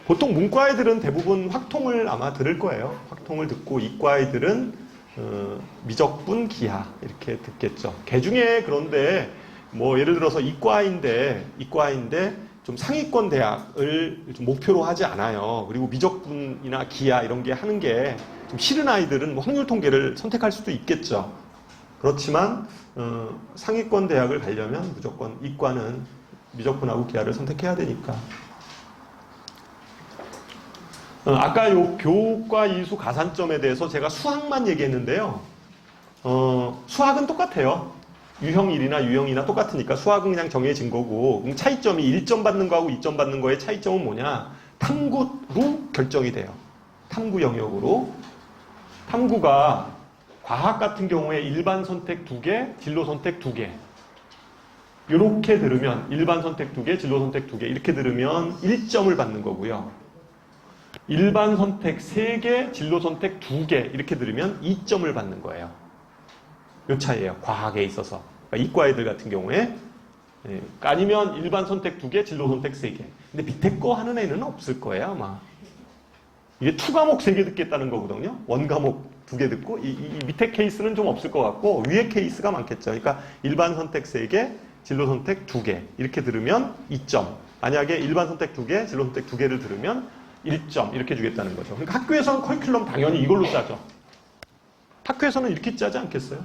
보통 문과 애들은 대부분 확통을 아마 들을 거예요. 확통을 듣고 이과 애들은 미적분, 기하 이렇게 듣겠죠. 개중에 그런데 예를 들어서 이과인데 좀 상위권 대학을 좀 목표로 하지 않아요. 그리고 미적분이나 기하 이런 게 하는 게 좀 싫은 아이들은 확률 통계를 선택할 수도 있겠죠. 그렇지만 상위권 대학을 가려면 무조건 이과는 미적분하고 기하를 선택해야 되니까. 아까 요 교과 이수 가산점에 대해서 제가 수학만 얘기했는데요. 수학은 똑같아요. 유형 1이나 유형 2나 똑같으니까 수학은 그냥 정해진 거고 차이점이 1점 받는 거하고 2점 받는 거의 차이점은 뭐냐? 탐구로 결정이 돼요. 탐구 영역으로. 탐구가 과학 같은 경우에 일반 선택 2개, 진로 선택 2개 이렇게 들으면 일반 선택 2개, 진로 선택 2개 이렇게 들으면 1점을 받는 거고요. 일반 선택 3개, 진로 선택 2개 이렇게 들으면 2점을 받는 거예요. 요 차이예요. 과학에 있어서. 그러니까 이과 애들 같은 경우에. 아니면 일반 선택 2개, 진로 선택 3개. 근데 밑에 거 하는 애는 없을 거예요, 아마. 이게 2과목 3개 듣겠다는 거거든요. 1과목 2개 듣고 이 밑에 케이스는 좀 없을 것 같고 위에 케이스가 많겠죠. 그러니까 일반 선택 3개, 진로 선택 2개 이렇게 들으면 2점. 만약에 일반 선택 2개, 진로 선택 2개를 들으면 1점 이렇게 주겠다는 거죠. 그러니까 학교에서는 커리큘럼 당연히 이걸로 짜죠. 학교에서는 이렇게 짜지 않겠어요?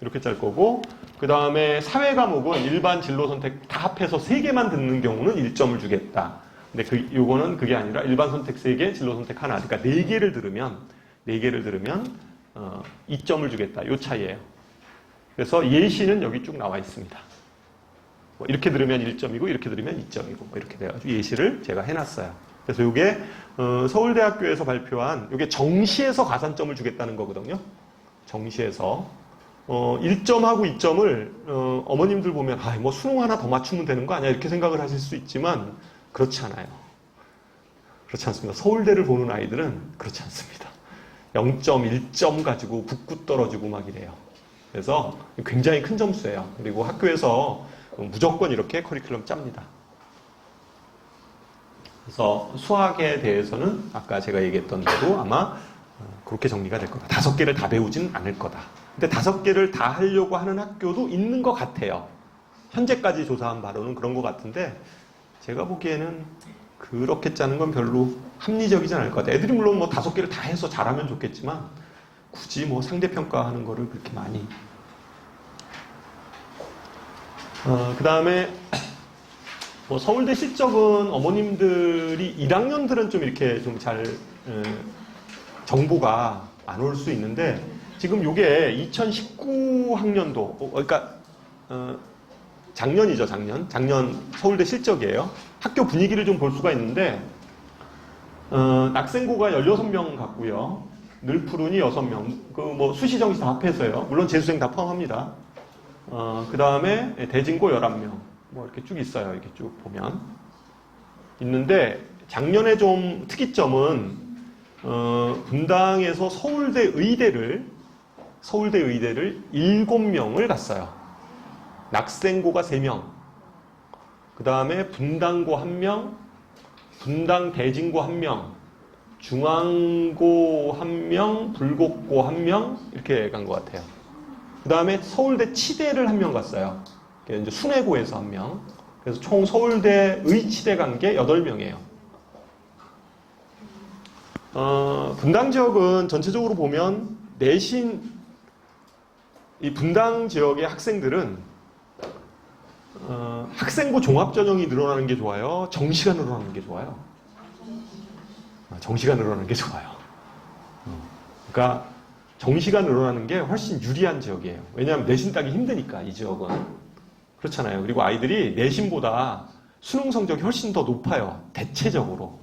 이렇게 짤 거고, 그 다음에 사회 과목은 일반 진로 선택 다 합해서 3개만 듣는 경우는 1점을 주겠다. 근데 요거는 그게 아니라 일반 선택 3개, 진로 선택 하나. 그러니까 4개를 들으면 2점을 주겠다. 요 차이예요. 그래서 예시는 여기 쭉 나와 있습니다. 뭐 이렇게 들으면 1점이고 이렇게 들으면 2점이고 뭐 이렇게 돼가지고 예시를 제가 해놨어요. 그래서 요게 서울대학교에서 발표한 요게 정시에서 가산점을 주겠다는 거거든요. 정시에서 1점하고 2점을 어머님들 보면 뭐 수능 하나 더 맞추면 되는 거 아니야 이렇게 생각을 하실 수 있지만 그렇지 않아요. 그렇지 않습니다. 서울대를 보는 아이들은 그렇지 않습니다. 0점, 1점 가지고 붓고 떨어지고 막 이래요. 그래서 굉장히 큰 점수예요. 그리고 학교에서 무조건 이렇게 커리큘럼 짭니다. 그래서 수학에 대해서는 아까 제가 얘기했던 대로 아마 그렇게 정리가 될 거다. 5개를 다 배우진 않을 거다. 근데 5개를 다 하려고 하는 학교도 있는 것 같아요. 현재까지 조사한 바로는 그런 것 같은데 제가 보기에는 그렇게 짜는 건 별로 합리적이지 않을 것 같아요. 애들이 물론 뭐 5개를 다 해서 잘하면 좋겠지만 굳이 뭐 상대평가하는 거를 그렇게 많이 그 다음에 뭐 서울대 실적은 어머님들이 1학년들은 좀 이렇게 좀 잘 정보가 안 올 수 있는데 지금 요게 2019학년도 그러니까 작년이죠. 작년 서울대 실적이에요. 학교 분위기를 좀 볼 수가 있는데 낙생고가 16명 같고요. 늘푸른이 6명. 그 뭐 수시 정시 다 합해서요. 물론 재수생 다 포함합니다. 그 다음에 대진고 11명. 뭐 이렇게 쭉 있어요. 이렇게 쭉 보면. 있는데 작년에 좀 특이점은 분당에서 서울대 의대를 7명을 갔어요. 낙생고가 3명. 그 다음에 분당고 1명, 분당 대진고 1명, 중앙고 1명, 불곡고 1명 이렇게 간 것 같아요. 그 다음에 서울대 치대를 1명 갔어요. 이제 순회고에서 1명. 그래서 총 서울대 의치대 간 게 8명이에요. 분당 지역은 전체적으로 보면 내신 이 분당 지역의 학생들은 학생부 종합전형이 늘어나는 게 좋아요? 정시가 늘어나는 게 좋아요? 정시가 늘어나는 게 좋아요. 그러니까 정시가 늘어나는 게 훨씬 유리한 지역이에요. 왜냐하면 내신 따기 힘드니까 이 지역은. 그렇잖아요. 그리고 아이들이 내신보다 수능 성적이 훨씬 더 높아요. 대체적으로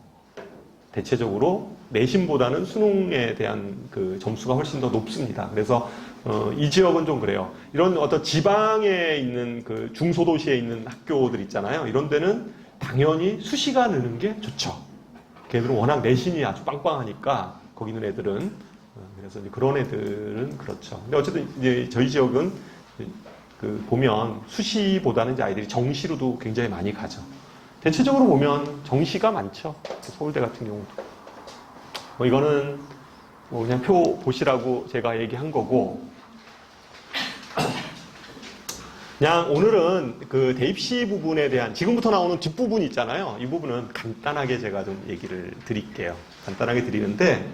내신보다는 수능에 대한 그 점수가 훨씬 더 높습니다. 그래서 이 지역은 좀 그래요. 이런 어떤 지방에 있는 그 중소도시에 있는 학교들 있잖아요. 이런 데는 당연히 수시가 느는 게 좋죠. 걔들은 워낙 내신이 아주 빵빵하니까 거기 있는 애들은 그래서 이제 그런 애들은 그렇죠. 근데 어쨌든 이제 저희 지역은 그 보면 수시보다는 이제 아이들이 정시로도 굉장히 많이 가죠. 대체적으로 보면 정시가 많죠. 서울대 같은 경우도. 뭐 이거는 뭐 그냥 표 보시라고 제가 얘기한 거고. 그냥 오늘은 그 대입시 부분에 대한 지금부터 나오는 뒷부분 있잖아요. 이 부분은 간단하게 제가 좀 얘기를 드릴게요. 간단하게 드리는데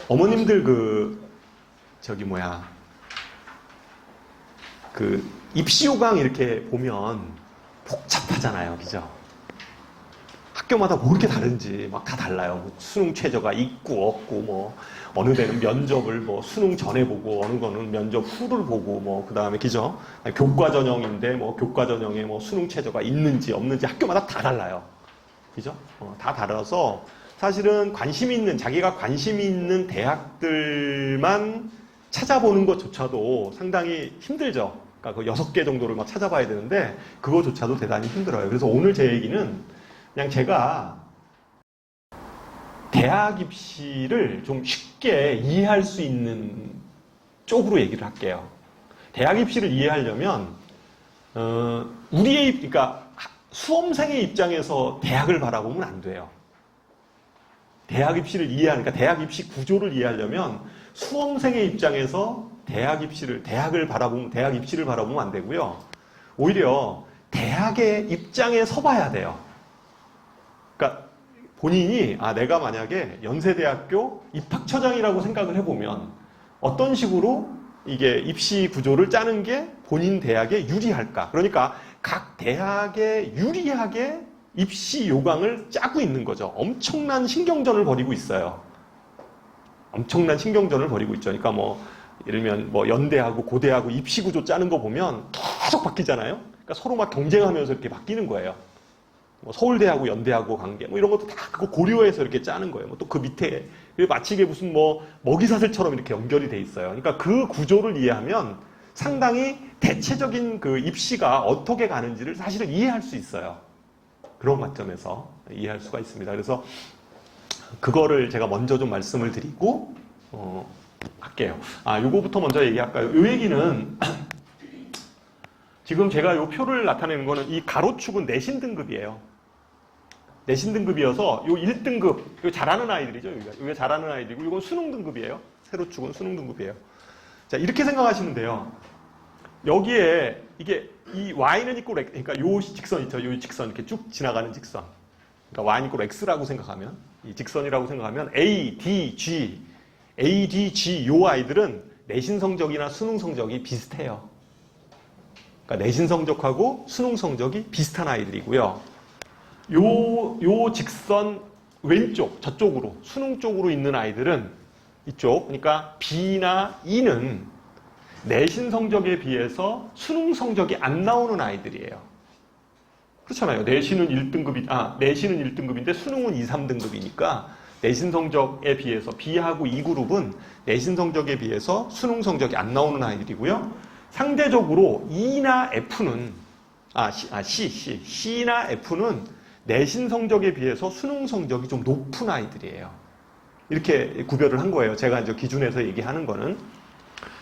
어머님들 그 입시 요강 이렇게 보면 복잡하잖아요. 그죠? 학교마다 뭐 그렇게 다른지 막 다 달라요. 뭐 수능 최저가 있고 없고 뭐 어느 데는 면접을 뭐 수능 전에 보고 어느 거는 면접 후를 보고 뭐 그다음에 그죠? 교과 전형인데 뭐 교과 전형에 뭐 수능 최저가 있는지 없는지 학교마다 다 달라요. 그죠? 다 달라서 사실은 자기가 관심이 있는 대학들만 찾아보는 것조차도 상당히 힘들죠. 그러니까 그 6개 정도를 막 찾아봐야 되는데 그거조차도 대단히 힘들어요. 그래서 오늘 제 얘기는 그냥 제가 대학 입시를 좀 쉽게 이해할 수 있는 쪽으로 얘기를 할게요. 대학 입시를 이해하려면 그러니까 수험생의 입장에서 대학을 바라보면 안 돼요. 대학 입시를 이해하니까 대학 입시 구조를 이해하려면 수험생의 입장에서 대학 입시를 대학 입시를 바라보면 안 되고요. 오히려 대학의 입장에 서봐야 돼요. 그러니까 본인이 내가 만약에 연세대학교 입학처장이라고 생각을 해보면 어떤 식으로 이게 입시 구조를 짜는 게 본인 대학에 유리할까? 그러니까 각 대학에 유리하게 입시 요강을 짜고 있는 거죠. 엄청난 신경전을 벌이고 있어요. 엄청난 신경전을 벌이고 있죠. 그러니까 예를 들면 연대하고 고대하고 입시 구조 짜는 거 보면 계속 바뀌잖아요. 그러니까 서로 막 경쟁하면서 이렇게 바뀌는 거예요. 서울대하고 연대하고 관계 이런 것도 다 그거 고려해서 이렇게 짜는 거예요. 또 그 밑에 마치 이게 무슨 먹이사슬처럼 이렇게 연결이 돼 있어요. 그러니까 그 구조를 이해하면 상당히 대체적인 그 입시가 어떻게 가는지를 사실은 이해할 수 있어요. 그런 관점에서 이해할 수가 있습니다. 그래서 그거를 제가 먼저 좀 말씀을 드리고 할게요. 요거부터 먼저 얘기할까요? 요 얘기는 지금 제가 요 표를 나타내는 거는 이 가로축은 내신 등급이에요. 내신 등급이어서 요 1등급, 이거 잘하는 아이들이죠. 여기가 잘하는 아이들이고, 이건 수능 등급이에요. 세로축은 수능 등급이에요. 자, 이렇게 생각하시면 돼요. 여기에 이게 이 y는 있고 그러니까 요 직선 있죠. 요 직선 이렇게 쭉 지나가는 직선. 그러니까 y는 있고 x라고 생각하면 이 직선이라고 생각하면 a, d, g 요 아이들은 내신 성적이나 수능 성적이 비슷해요. 그러니까 내신 성적하고 수능 성적이 비슷한 아이들이고요. 요 직선 왼쪽 저쪽으로 수능 쪽으로 있는 아이들은 이쪽 그러니까 B나 E는 내신 성적에 비해서 수능 성적이 안 나오는 아이들이에요. 그렇잖아요. 내신은 1등급인데 수능은 2, 3등급이니까 내신 성적에 비해서 B하고 E 그룹은 내신 성적에 비해서 수능 성적이 안 나오는 아이들이고요. 상대적으로 E나 F는 C나 F는 내신 성적에 비해서 수능 성적이 좀 높은 아이들이에요. 이렇게 구별을 한 거예요. 제가 이제 기준에서 얘기하는 거는.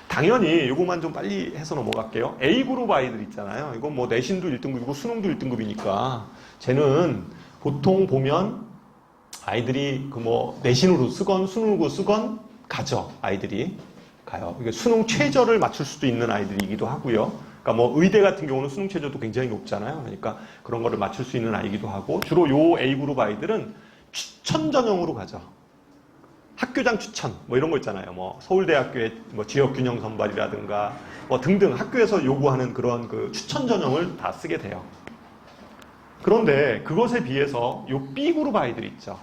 당연히 이것만 좀 빨리 해서 넘어갈게요. A그룹 아이들 있잖아요. 이건 내신도 1등급이고 수능도 1등급이니까 쟤는 보통 보면 아이들이 내신으로 쓰건 수능으로 쓰건 가죠. 아이들이 가요. 이게 수능 최저를 맞출 수도 있는 아이들이기도 하고요. 그러니까 의대 같은 경우는 수능 최저도 굉장히 높잖아요. 그러니까 그런 거를 맞출 수 있는 아이기도 하고 주로 요 A그룹 아이들은 추천 전형으로 가죠. 학교장 추천 이런 거 있잖아요. 서울대학교의 지역균형 선발이라든가 등등 학교에서 요구하는 그런 그 추천 전형을 다 쓰게 돼요. 그런데 그것에 비해서 요 B그룹 아이들이 있죠.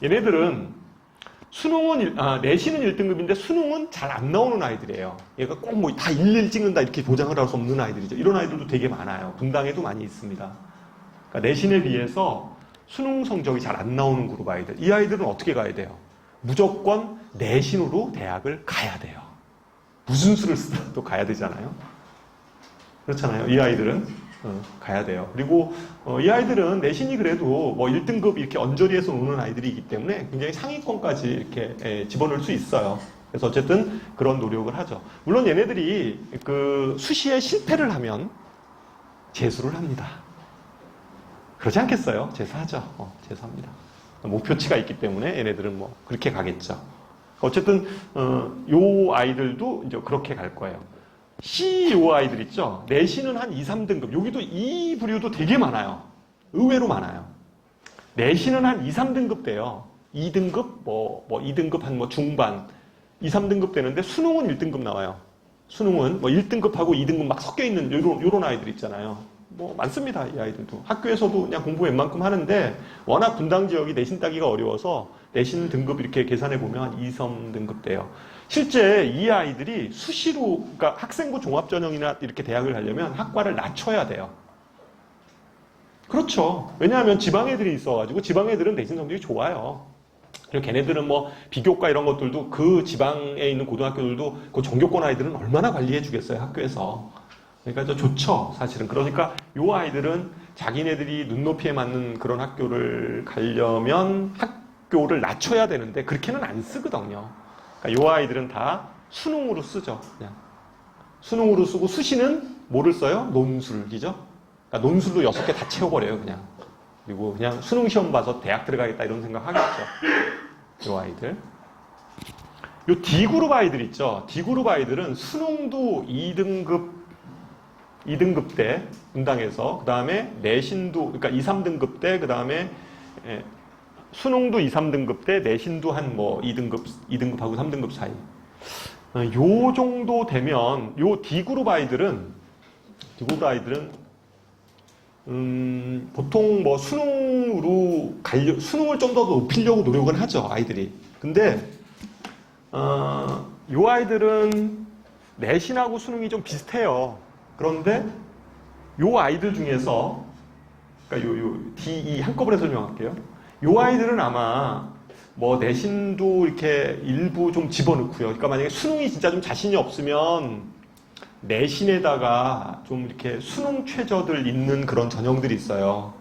얘네들은 내신은 1등급인데 수능은 잘 안 나오는 아이들이에요. 얘가 꼭 다 11 찍는다 이렇게 보장을 할 수 없는 아이들이죠. 이런 아이들도 되게 많아요. 분당에도 많이 있습니다. 그러니까 내신에 비해서 수능 성적이 잘 안 나오는 그룹 아이들. 이 아이들은 어떻게 가야 돼요? 무조건 내신으로 대학을 가야 돼요. 무슨 수를 쓰더라도 가야 되잖아요. 그렇잖아요. 이 아이들은 가야 돼요. 그리고 이 아이들은 내신이 그래도 1등급 이렇게 언저리에서 오는 아이들이기 때문에 굉장히 상위권까지 이렇게 집어넣을 수 있어요. 그래서 어쨌든 그런 노력을 하죠. 물론 얘네들이 그 수시에 실패를 하면 재수를 합니다. 그러지 않겠어요? 재수하죠. 재수합니다. 목표치가 있기 때문에 얘네들은 그렇게 가겠죠. 어쨌든 요 아이들도 이제 그렇게 갈 거예요. C 요 아이들 있죠. 내신은 한 2, 3등급. 여기도 이 부류도 되게 많아요. 의외로 많아요. 내신은 한 2, 3등급 돼요. 2등급 2등급 한 중반 2, 3등급 되는데 수능은 1등급 나와요. 수능은 1등급하고 2등급 막 섞여 있는 요런 아이들 있잖아요. 많습니다. 이 아이들도. 학교에서도 그냥 공부 웬만큼 하는데 워낙 분당 지역이 내신 따기가 어려워서 내신 등급 이렇게 계산해 보면 2, 3등급 돼요. 실제 이 아이들이 수시로 그러니까 학생부 종합전형이나 이렇게 대학을 가려면 학과를 낮춰야 돼요. 그렇죠. 왜냐하면 지방 애들이 있어가지고 지방 애들은 내신 성적이 좋아요. 그리고 걔네들은 비교과 이런 것들도 그 지방에 있는 고등학교들도 그 전교권 아이들은 얼마나 관리해 주겠어요, 학교에서. 그러니까 좋죠, 사실은. 그러니까 요 아이들은 자기네들이 눈높이에 맞는 그런 학교를 가려면 학교를 낮춰야 되는데 그렇게는 안 쓰거든요. 그러니까 요 아이들은 다 수능으로 쓰죠. 그냥 수능으로 쓰고 수시는 뭐를 써요? 논술이죠. 그러니까 논술로 6개 다 채워버려요, 그냥. 그리고 그냥 수능 시험 봐서 대학 들어가겠다 이런 생각 하겠죠. 요 아이들. 요 D그룹 아이들 있죠. D그룹 아이들은 수능도 2등급 때 분당해서 그 다음에 내신도 그러니까 2, 3등급 때 그 다음에 수능도 2, 3등급 때 내신도 한 뭐 2등급하고 3등급 사이. 요 정도 되면 요 D그룹 아이들은 보통 뭐 수능을 좀 더 높이려고 노력은 하죠, 아이들이. 근데 요 아이들은 내신하고 수능이 좀 비슷해요. 그런데 요 아이들 중에서 그러니까 요 D, E 한꺼번에 설명할게요. 요 아이들은 아마 뭐 내신도 이렇게 일부 좀 집어넣고요. 그러니까 만약에 수능이 진짜 좀 자신이 없으면 내신에다가 좀 이렇게 수능 최저들 있는 그런 전형들이 있어요.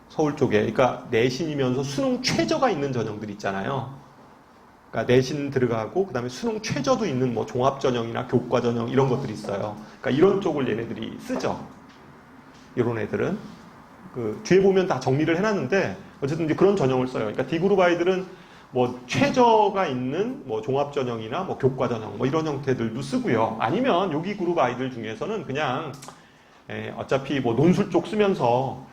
서울 쪽에. 그러니까 내신이면서 수능 최저가 있는 전형들이 있잖아요. 그러니까 내신 들어가고 그다음에 수능 최저도 있는 뭐 종합 전형이나 교과 전형 이런 것들이 있어요. 그러니까 이런 쪽을 얘네들이 쓰죠. 이런 애들은 그 뒤에 보면 다 정리를 해놨는데 어쨌든 이제 그런 전형을 써요. 그러니까 D그룹 아이들은 뭐 최저가 있는 뭐 종합 전형이나 뭐 교과 전형 뭐 이런 형태들도 쓰고요. 아니면 여기 그룹 아이들 중에서는 그냥 어차피 뭐 논술 쪽 쓰면서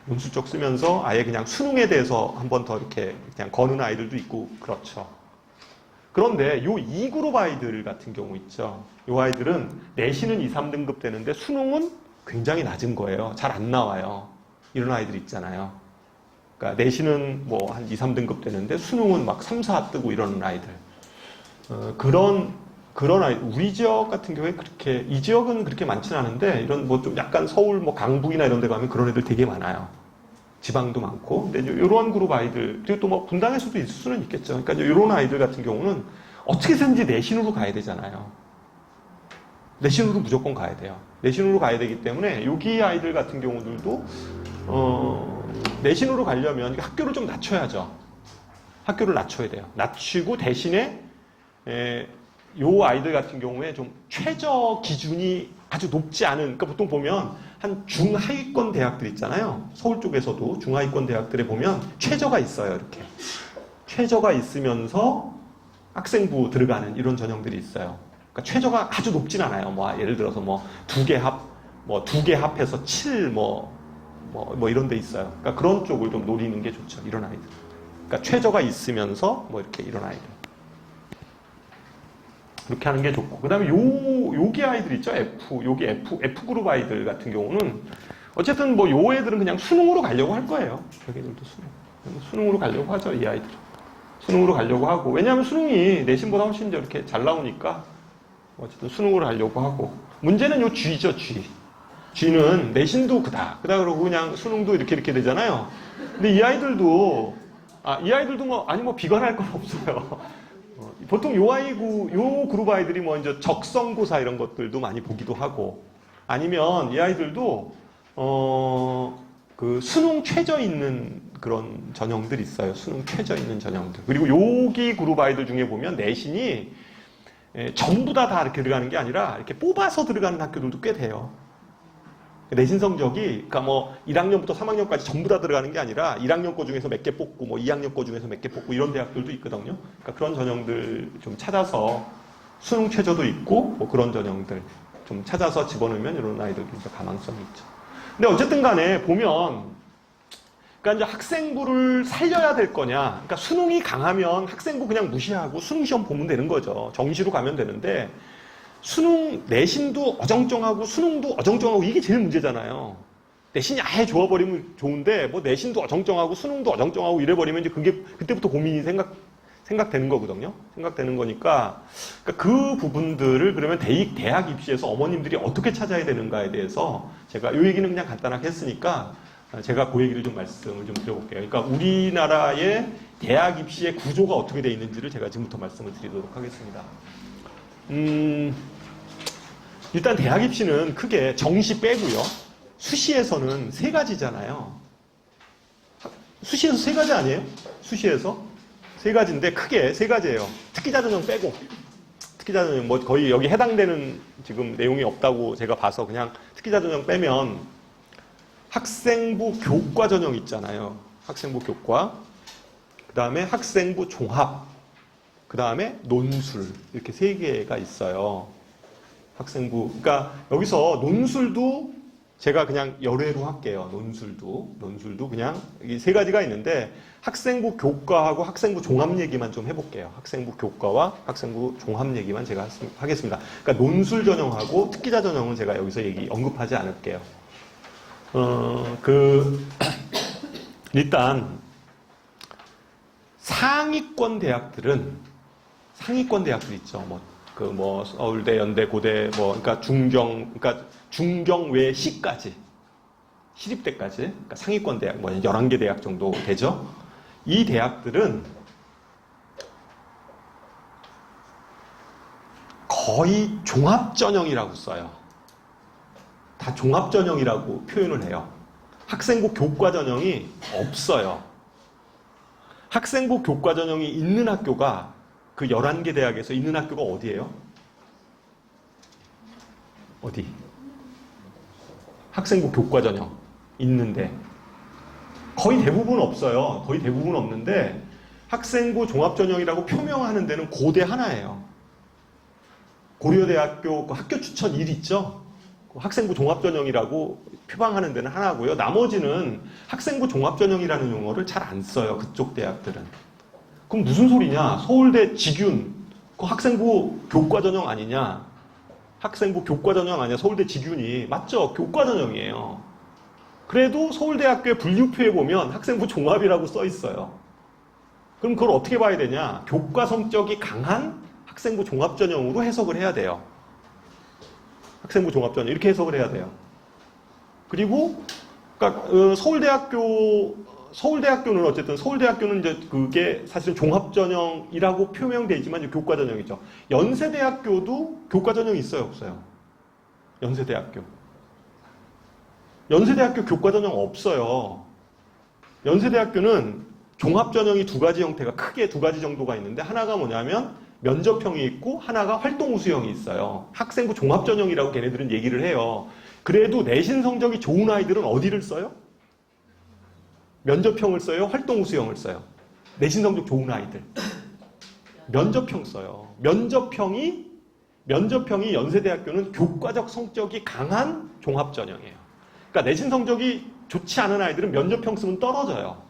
아예 그냥 수능에 대해서 한 번 더 이렇게 그냥 거는 아이들도 있고 그렇죠. 그런데 요 2그룹 아이들 같은 경우 있죠. 요 아이들은 내신은 2, 3등급 되는데 수능은 굉장히 낮은 거예요. 잘 안 나와요. 이런 아이들 있잖아요. 그러니까 내신은 뭐 한 2, 3등급 되는데 수능은 막 3, 4 뜨고 이러는 아이들. 그런 아이들. 우리 지역 같은 경우에 그렇게, 이 지역은 그렇게 많지는 않은데 이런 뭐 좀 약간 서울 뭐 강북이나 이런 데 가면 그런 애들 되게 많아요. 지방도 많고. 근데 이런 그룹 아이들, 그리고 또 뭐 분당에서도 있을 수는 있겠죠. 그러니까 이런 아이들 같은 경우는 어떻게든지 내신으로 가야 되잖아요. 내신으로 무조건 가야 돼요. 내신으로 가야 되기 때문에 여기 아이들 같은 경우들도 내신으로 가려면 학교를 좀 낮춰야죠. 학교를 낮춰야 돼요. 낮추고 대신에 요 아이들 같은 경우에 좀 최저 기준이 아주 높지 않은, 그러니까 보통 보면 한 중하위권 대학들 있잖아요. 서울 쪽에서도 중하위권 대학들에 보면 최저가 있어요. 이렇게 최저가 있으면서 학생부 들어가는 이런 전형들이 있어요. 그러니까 최저가 아주 높진 않아요. 뭐 예를 들어서 뭐 두 개 합해서 7 뭐 이런 데 있어요. 그러니까 그런 쪽을 좀 노리는 게 좋죠. 이런 아이들. 그러니까 최저가 있으면서 뭐 이렇게 이런 아이들. 그렇게 하는 게 좋고. 그 다음에 여기 아이들 있죠? 여기 F 그룹 아이들 같은 경우는 어쨌든 뭐 요 애들은 그냥 수능으로 가려고 할 거예요. 여기들도 수능으로 가려고 하죠. 이 아이들은. 수능으로 가려고 하고. 왜냐하면 수능이 내신보다 훨씬 더 이렇게 잘 나오니까 어쨌든 수능으로 가려고 하고. 문제는 요 G죠, G. G는 내신도 그다 그러고 그냥 수능도 이렇게 되잖아요. 근데 이 아이들도 뭐 비관할 건 없어요. 보통 요 그룹 아이들이 뭐 이제 적성고사 이런 것들도 많이 보기도 하고, 아니면 이 아이들도 그 수능 최저 있는 그런 전형들이 있어요. 수능 최저 있는 전형들. 그리고 여기 그룹 아이들 중에 보면 내신이 전부 다 이렇게 들어가는 게 아니라 이렇게 뽑아서 들어가는 학교들도 꽤 돼요. 내신 성적이, 그러니까 뭐 1학년부터 3학년까지 전부 다 들어가는 게 아니라 1학년 거 중에서 몇 개 뽑고 뭐 2학년 거 중에서 몇 개 뽑고 이런 대학들도 있거든요. 그러니까 그런 전형들 좀 찾아서 수능 최저도 있고 뭐 그런 전형들 좀 찾아서 집어넣으면 이런 아이들도 이제 가망성이 있죠. 근데 어쨌든 간에 보면, 그러니까 이제 학생부를 살려야 될 거냐. 그러니까 수능이 강하면 학생부 그냥 무시하고 수능 시험 보면 되는 거죠. 정시로 가면 되는데, 수능, 내신도 어정쩡하고 수능도 어정쩡하고 이게 제일 문제잖아요. 내신이 아예 좋아버리면 좋은데, 뭐 내신도 어정쩡하고 수능도 어정쩡하고 이래버리면 이제 그게 그때부터 고민이 생각되는 거거든요. 생각되는 거니까, 그러니까 그 부분들을 그러면 대학 입시에서 어머님들이 어떻게 찾아야 되는가에 대해서 제가 이 얘기는 그냥 간단하게 했으니까 제가 그 얘기를 좀 말씀을 좀 드려볼게요. 그러니까 우리나라의 대학 입시의 구조가 어떻게 되어 있는지를 제가 지금부터 말씀을 드리도록 하겠습니다. 일단 대학 입시는 크게 정시 빼고요. 수시에서는 3가지잖아요. 수시에서 3가지 아니에요? 수시에서 3가지인데 크게 3가지예요. 특기자 전형 빼고. 특기자 전형 뭐 거의 여기 해당되는 지금 내용이 없다고 제가 봐서 그냥 특기자 전형 빼면 학생부 교과 전형 있잖아요. 학생부 교과. 그 다음에 학생부 종합. 그 다음에 논술 이렇게 세 개가 있어요. 학생부. 그러니까 여기서 논술도 제가 그냥 열애로 할게요. 논술도 그냥 이 세 가지가 있는데 학생부 교과하고 학생부 종합 얘기만 좀 해볼게요. 학생부 교과와 학생부 종합 얘기만 제가 하겠습니다. 그러니까 논술 전형하고 특기자 전형은 제가 여기서 언급하지 않을게요. 일단 상위권 대학들 있죠. 서울대, 연대, 고대, 그러니까 중경 외 시까지, 시립대까지, 그러니까 상위권 대학, 11개 대학 정도 되죠. 이 대학들은 거의 종합전형이라고 써요. 다 종합전형이라고 표현을 해요. 학생부 교과전형이 없어요. 학생부 교과전형이 있는 학교가 그 11개 대학에서 있는 학교가 어디예요? 어디? 학생부 교과전형 있는데 거의 대부분 없어요. 거의 대부분 없는데 학생부 종합전형이라고 표명하는 데는 고대 하나예요. 고려대학교 학교 추천 1 있죠? 학생부 종합전형이라고 표방하는 데는 하나고요. 나머지는 학생부 종합전형이라는 용어를 잘 안 써요. 그쪽 대학들은. 그럼 무슨 소리냐? 서울대 직윤, 그 학생부 교과전형 아니냐? 학생부 교과전형 아니야? 서울대 직윤이. 맞죠? 교과전형이에요. 그래도 서울대학교의 분류표에 보면 학생부 종합이라고 써 있어요. 그럼 그걸 어떻게 봐야 되냐? 교과 성격이 강한 학생부 종합전형으로 해석을 해야 돼요. 학생부 종합전형 이렇게 해석을 해야 돼요. 그리고 그러니까 서울대학교는 어쨌든 서울대학교는 이제 그게 사실은 종합전형이라고 표명되어 있지만 이제 교과전형이죠. 연세대학교도 교과전형이 있어요, 없어요? 연세대학교 교과전형 없어요. 연세대학교는 종합전형이 크게 두 가지 정도가 있는데 하나가 뭐냐면 면접형이 있고 하나가 활동우수형이 있어요. 학생부 종합전형이라고 걔네들은 얘기를 해요. 그래도 내신 성적이 좋은 아이들은 어디를 써요? 면접형을 써요? 활동우수형을 써요? 내신 성적 좋은 아이들. 면접형 써요. 면접형이 연세대학교는 교과적 성격이 강한 종합전형이에요. 그러니까 내신 성적이 좋지 않은 아이들은 면접형 쓰면 떨어져요.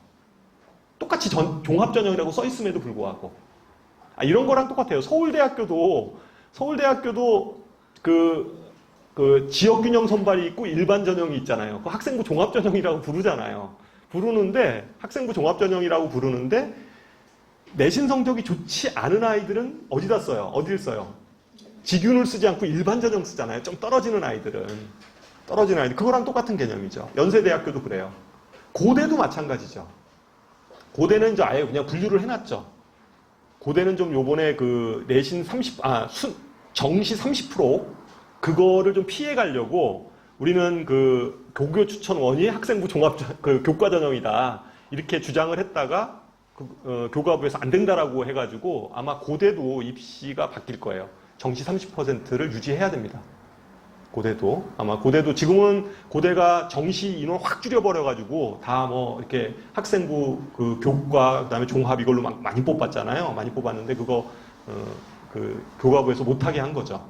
똑같이 종합전형이라고 써 있음에도 불구하고. 이런 거랑 똑같아요. 서울대학교도 그 지역균형 선발이 있고 일반 전형이 있잖아요. 그 학생부 종합전형이라고 부르는데 학생부 종합전형이라고 부르는데 내신 성적이 좋지 않은 아이들은 어디다 써요? 어디를 써요? 직윤을 쓰지 않고 일반 전형 쓰잖아요. 좀 떨어지는 아이들. 그거랑 똑같은 개념이죠. 연세대학교도 그래요. 고대도 마찬가지죠. 고대는 이제 아예 그냥 분류를 해놨죠. 고대는 좀 요번에 그 내신 정시 30% 그거를 좀 피해 가려고 우리는 그 고교 추천원이 학생부 교과전형이다. 이렇게 주장을 했다가 교과부에서 안 된다라고 해가지고 아마 고대도 입시가 바뀔 거예요. 정시 30%를 유지해야 됩니다. 고대도 지금은 고대가 정시 인원 확 줄여버려가지고 다 이렇게 학생부 그 교과 그다음에 종합 이걸로 많이 뽑았잖아요. 많이 뽑았는데 그거 그 교과부에서 못하게 한 거죠.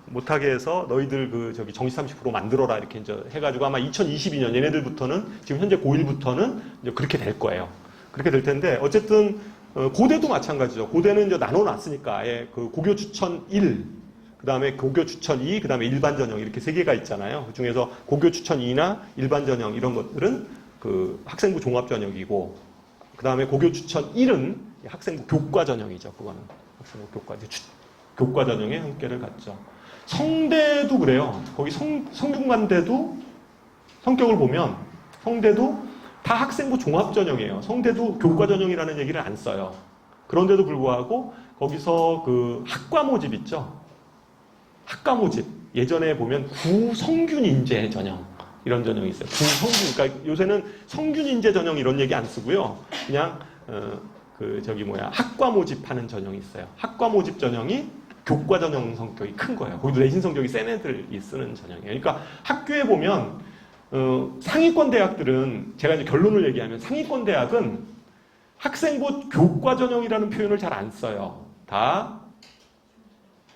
못하게 해서 너희들 정시 30% 만들어라 이렇게 이제 해가지고 아마 2022년 얘네들부터는 지금 현재 고1부터는 이제 그렇게 될 거예요. 그렇게 될 텐데 어쨌든 고대도 마찬가지죠. 고대는 이제 나눠놨으니까 아예 그 고교 추천 1 그 다음에 고교 추천 2, 그 다음에 일반 전형 이렇게 세 개가 있잖아요. 그 중에서 고교 추천 2나 일반 전형 이런 것들은 그 학생부 종합 전형이고, 그 다음에 고교 추천 1은 학생부 교과 전형이죠. 그거는 학생부 교과 전형의 형태를 갖죠. 성대도 그래요. 거기 성균관대도 성격을 보면 성대도 다 학생부 종합 전형이에요. 성대도 교과 전형이라는 얘기를 안 써요. 그런데도 불구하고 거기서 그 학과 모집 있죠. 학과 모집. 예전에 보면 구성균 인재 전형 이런 전형이 있어요. 구성균. 그러니까 요새는 성균 인재 전형 이런 얘기 안 쓰고요. 그냥 학과 모집하는 전형이 있어요. 학과 모집 전형이 교과 전형 성격이 큰 거예요. 거기도 내신 성적이 센 애들이 쓰는 전형이에요. 그러니까 학교에 보면 상위권 대학들은 제가 이제 결론을 얘기하면 상위권 대학은 학생부 교과전형이라는 표현을 잘 안 써요. 다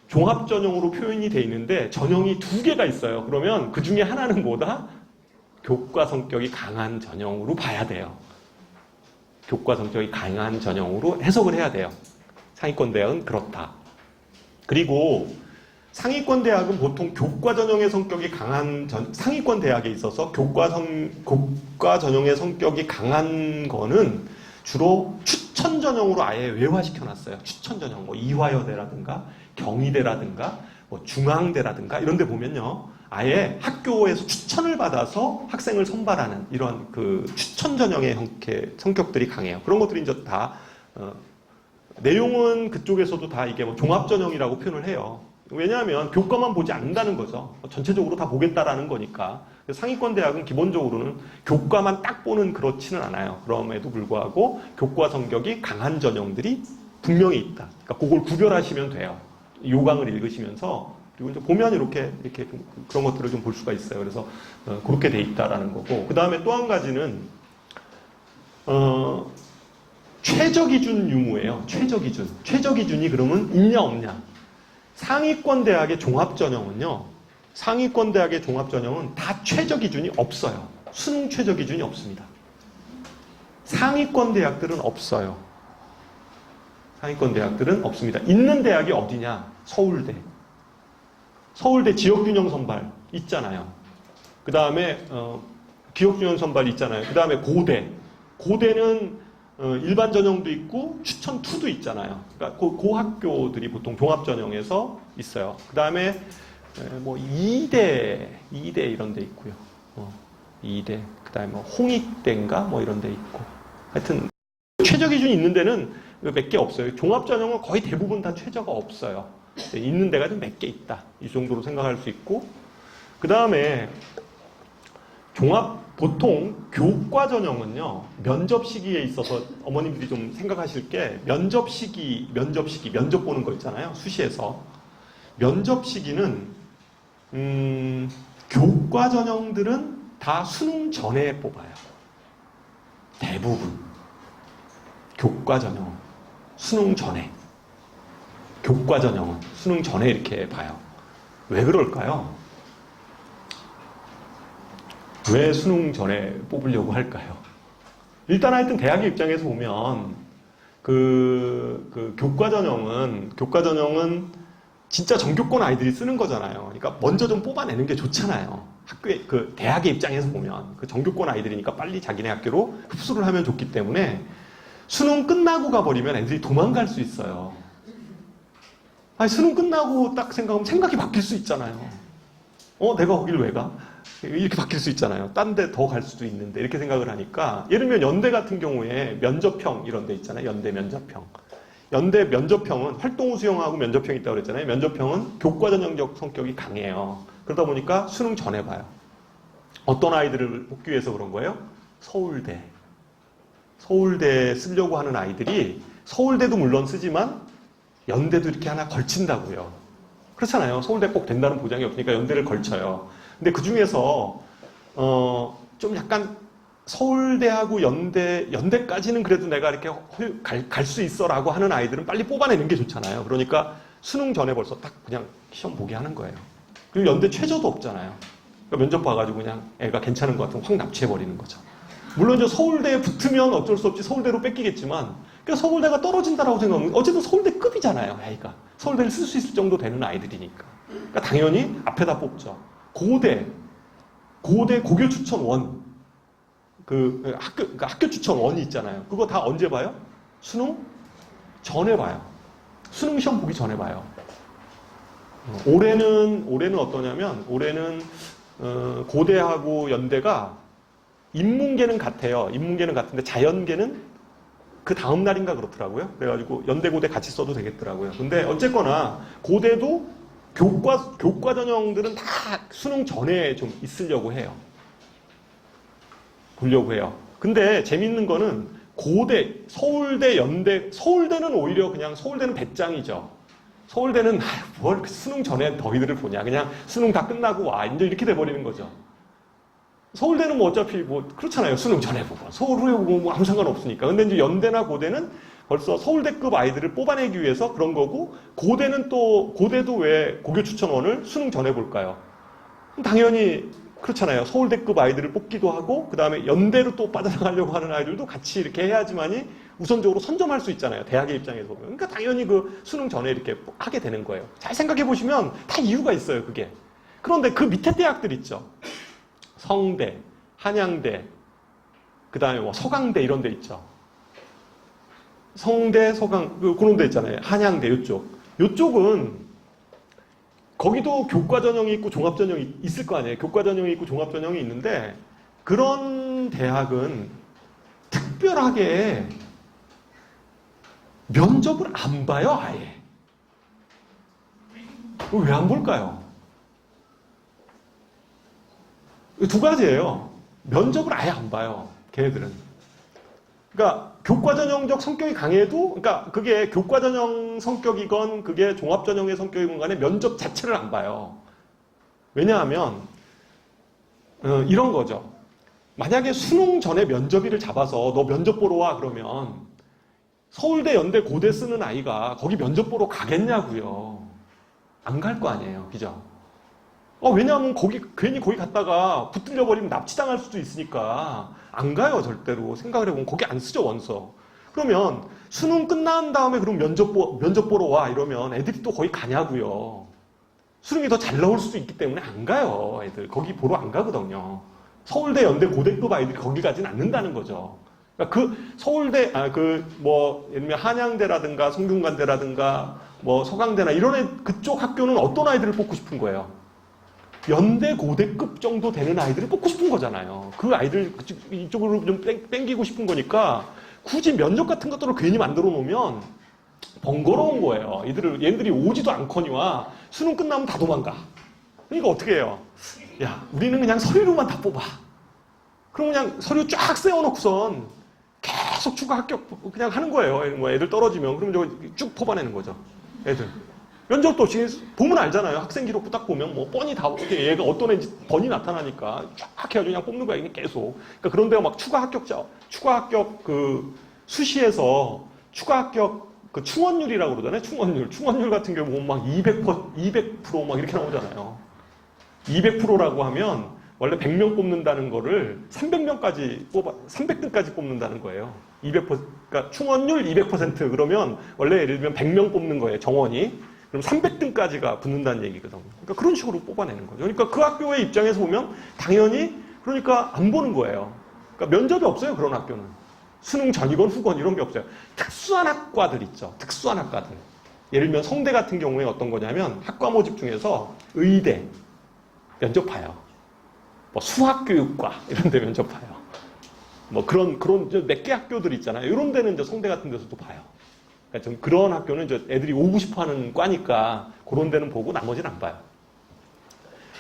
종합전형으로 표현이 돼 있는데 전형이 두 개가 있어요. 그러면 그 중에 하나는 뭐다? 교과 성격이 강한 전형으로 봐야 돼요. 교과 성격이 강한 전형으로 해석을 해야 돼요. 상위권 대학은 그렇다. 그리고 상위권 대학은 보통 교과 전형의 성격이 강한 상위권 대학에 있어서 교과 전형의 성격이 강한 거는 주로 추천 전형으로 아예 외화시켜 놨어요. 추천 전형, 뭐 이화여대라든가 경희대라든가 뭐 중앙대라든가 이런 데 보면요. 아예 학교에서 추천을 받아서 학생을 선발하는 이런 그 추천 전형의 성격들이 강해요. 그런 것들이 이제 다 내용은 그쪽에서도 다 이게 뭐 종합 전형이라고 표현을 해요. 왜냐하면 교과만 보지 않는다는 거죠. 전체적으로 다 보겠다라는 거니까. 상위권 대학은 기본적으로는 교과만 딱 보는 그렇지는 않아요. 그럼에도 불구하고 교과 성격이 강한 전형들이 분명히 있다. 그러니까 그걸 구별하시면 돼요. 요강을 읽으시면서 그리고 이제 보면 이렇게 그런 것들을 좀 볼 수가 있어요. 그래서 그렇게 돼 있다라는 거고. 그 다음에 또 한 가지는 최저 기준 유무예요. 최저 기준. 최저 기준이 그러면 있냐 없냐. 상위권 대학의 종합 전형은요. 상위권 대학의 종합 전형은 다 최저 기준이 없어요. 수능 최저 기준이 없습니다. 상위권 대학들은 없어요. 상위권 대학들은 없습니다. 있는 대학이 어디냐? 서울대. 서울대 지역균형 선발 있잖아요. 그 다음에 기억균형 선발 있잖아요. 그 다음에 고대. 고대는 일반 전형도 있고 추천 2도 있잖아요. 그러니까 그 학교들이 보통 종합 전형에서 있어요. 그 다음에 뭐 이대 이런 데 있고요. 이대. 그 다음에 뭐 홍익대인가 뭐 이런 데 있고. 하여튼 최저 기준이 있는 데는 몇 개 없어요. 종합 전형은 거의 대부분 다 최저가 없어요. 있는 데가 좀 몇 개 있다. 이 정도로 생각할 수 있고. 그 다음에 보통 교과 전형은요, 면접 시기에 있어서 어머님들이 좀 생각하실 게 면접 보는 거 있잖아요. 수시에서. 면접 시기는, 교과 전형들은 다 수능 전에 뽑아요. 대부분. 교과 전형은. 수능 전에. 교과 전형은 수능 전에 이렇게 봐요. 왜 그럴까요? 왜 수능 전에 뽑으려고 할까요? 일단 하여튼 대학의 입장에서 보면 교과 전형은 진짜 전교권 아이들이 쓰는 거잖아요. 그러니까 먼저 좀 뽑아내는 게 좋잖아요. 학교의 대학의 입장에서 보면 그 전교권 아이들이니까 빨리 자기네 학교로 흡수를 하면 좋기 때문에 수능 끝나고 가버리면 애들이 도망갈 수 있어요. 아니, 수능 끝나고 딱 생각하면 생각이 바뀔 수 있잖아요. 내가 거길 왜 가? 이렇게 바뀔 수 있잖아요. 딴 데 더 갈 수도 있는데 이렇게 생각을 하니까 예를 들면 연대 같은 경우에 면접평 이런 데 있잖아요. 연대 면접평. 연대 면접평은 활동 수용하고 면접평이 있다고 그랬잖아요. 면접평은 교과 전형적 성격이 강해요. 그러다 보니까 수능 전에 봐요. 어떤 아이들을 뽑기 위해서 그런 거예요? 서울대. 서울대 쓰려고 하는 아이들이 서울대도 물론 쓰지만 연대도 이렇게 하나 걸친다고요. 그렇잖아요. 서울대 꼭 된다는 보장이 없으니까 연대를 걸쳐요. 근데 그 중에서 좀 약간 서울대하고 연대까지는 그래도 내가 이렇게 갈 수 있어라고 하는 아이들은 빨리 뽑아내는 게 좋잖아요. 그러니까 수능 전에 벌써 딱 그냥 시험 보게 하는 거예요. 그리고 연대 최저도 없잖아요. 그러니까 면접 봐가지고 그냥 애가 괜찮은 것 같으면 확 납치해버리는 거죠. 물론 이제 서울대에 붙으면 어쩔 수 없이 서울대로 뺏기겠지만 그러니까 서울대가 떨어진다라고 생각하면 어쨌든 서울대급이잖아요. 애가. 서울대를 쓸 수 있을 정도 되는 아이들이니까. 그러니까 당연히 앞에다 뽑죠. 고대 고교 추천 원. 학교 추천 원이 있잖아요. 그거 다 언제 봐요? 수능 전에 봐요. 수능 시험 보기 전에 봐요. 올해는 어떠냐면, 올해는, 고대하고 연대가 인문계는 같아요. 인문계는 같은데 자연계는 그 다음 날인가 그렇더라고요. 그래가지고 연대 고대 같이 써도 되겠더라고요. 근데 어쨌거나 고대도 교과 전형들은 다 수능 전에 좀 있으려고 해요. 보려고 해요. 근데 재밌는 거는 고대, 서울대, 연대, 서울대는 오히려 그냥 서울대는 배짱이죠. 서울대는 뭘 수능 전에 너희들을 보냐. 그냥 수능 다 끝나고 와. 이제 이렇게 돼버리는 거죠. 서울대는 뭐 어차피 뭐 그렇잖아요. 수능 전에 보고 서울 후에 보고 뭐 아무 상관없으니까. 근데 이제 연대나 고대는 벌써 서울대급 아이들을 뽑아내기 위해서 그런 거고, 고대도 왜 고교 추천원을 수능 전에 볼까요? 당연히 그렇잖아요. 서울대급 아이들을 뽑기도 하고, 그 다음에 연대로 또 빠져나가려고 하는 아이들도 같이 이렇게 해야지만이 우선적으로 선점할 수 있잖아요. 대학의 입장에서 보면. 그러니까 당연히 그 수능 전에 이렇게 하게 되는 거예요. 잘 생각해 보시면 다 이유가 있어요, 그게. 그런데 그 밑에 대학들 있죠. 성대, 한양대, 그 다음에 뭐 서강대 이런 데 있죠. 성대, 서강, 그런 데 있잖아요. 한양대, 요쪽은 거기도 교과 전형이 있고 종합 전형이 있을 거 아니에요. 교과 전형이 있고 종합 전형이 있는데, 그런 대학은 특별하게 면접을 안 봐요, 아예. 왜 안 볼까요? 두 가지예요. 면접을 아예 안 봐요, 걔네들은. 그러니까 교과 전형적 성격이 강해도, 그러니까 그게 교과 전형 성격이건 그게 종합 전형의 성격이건 간에 면접 자체를 안 봐요. 왜냐하면 이런 거죠. 만약에 수능 전에 면접일을 잡아서 너 면접 보러 와 그러면 서울대, 연대, 고대 쓰는 아이가 거기 면접 보러 가겠냐고요. 안 갈 거 아니에요, 그죠? 왜냐하면 괜히 거기 갔다가 붙들려 버리면 납치당할 수도 있으니까 안 가요, 절대로. 생각을 해보면 거기 안 쓰죠, 원서. 그러면 수능 끝난 다음에 그럼 면접 보러 와 이러면 애들이 또 거기 가냐고요. 수능이 더 잘 나올 수도 있기 때문에 안 가요, 애들. 거기 보러 안 가거든요. 서울대, 연대, 고대급 아이들이 거기 가진 않는다는 거죠. 그러니까 그 서울대, 예를 들면 한양대라든가 성균관대라든가 뭐 서강대나 이런 그쪽 학교는 어떤 아이들을 뽑고 싶은 거예요? 연대, 고대급 정도 되는 아이들을 뽑고 싶은 거잖아요. 그 아이들 이쪽으로 좀 땡기고 싶은 거니까 굳이 면접 같은 것들을 괜히 만들어 놓으면 번거로운 거예요. 얘들이 오지도 않거니와 수능 끝나면 다 도망가. 그러니까 어떻게 해요? 야, 우리는 그냥 서류로만 다 뽑아. 그럼 그냥 서류 쫙 세워놓고선 계속 추가 합격 그냥 하는 거예요. 뭐 애들 떨어지면. 그럼 저 쭉 뽑아내는 거죠. 애들. 면접도 보면 알잖아요. 학생 기록부 딱 보면 뭐 뻔히 다 얘가 어떤 애인지 번이 나타나니까 쫙 해가지고 그냥 뽑는 거야, 이게 계속. 그러니까 그런 데가 막 추가 합격 그 수시에서 추가 합격 그 충원율이라고 그러잖아요. 충원율 같은 경우 보면 막 200% 이렇게 나오잖아요. 200%라고 하면 원래 100명 뽑는다는 거를 300등까지 뽑는다는 거예요. 200%, 그러니까 충원율 200% 그러면 원래 예를 들면 100명 뽑는 거예요, 정원이. 그럼 300등까지가 붙는다는 얘기거든요. 그러니까 그런 식으로 뽑아내는 거죠. 그러니까 그 학교의 입장에서 보면 당연히 그러니까 안 보는 거예요. 그러니까 면접이 없어요, 그런 학교는. 수능 전이건 후건 이런 게 없어요. 특수한 학과들 있죠. 특수한 학과들. 예를 들면 성대 같은 경우에 어떤 거냐면 학과 모집 중에서 의대 면접 봐요. 뭐 수학교육과 이런 데 면접 봐요. 뭐 그런 몇 개 학교들 있잖아요. 이런 데는 이제 성대 같은 데서도 봐요. 그러니까 좀 그런 학교는 이제 애들이 오고 싶어 하는 과니까 그런 데는 보고 나머지는 안 봐요.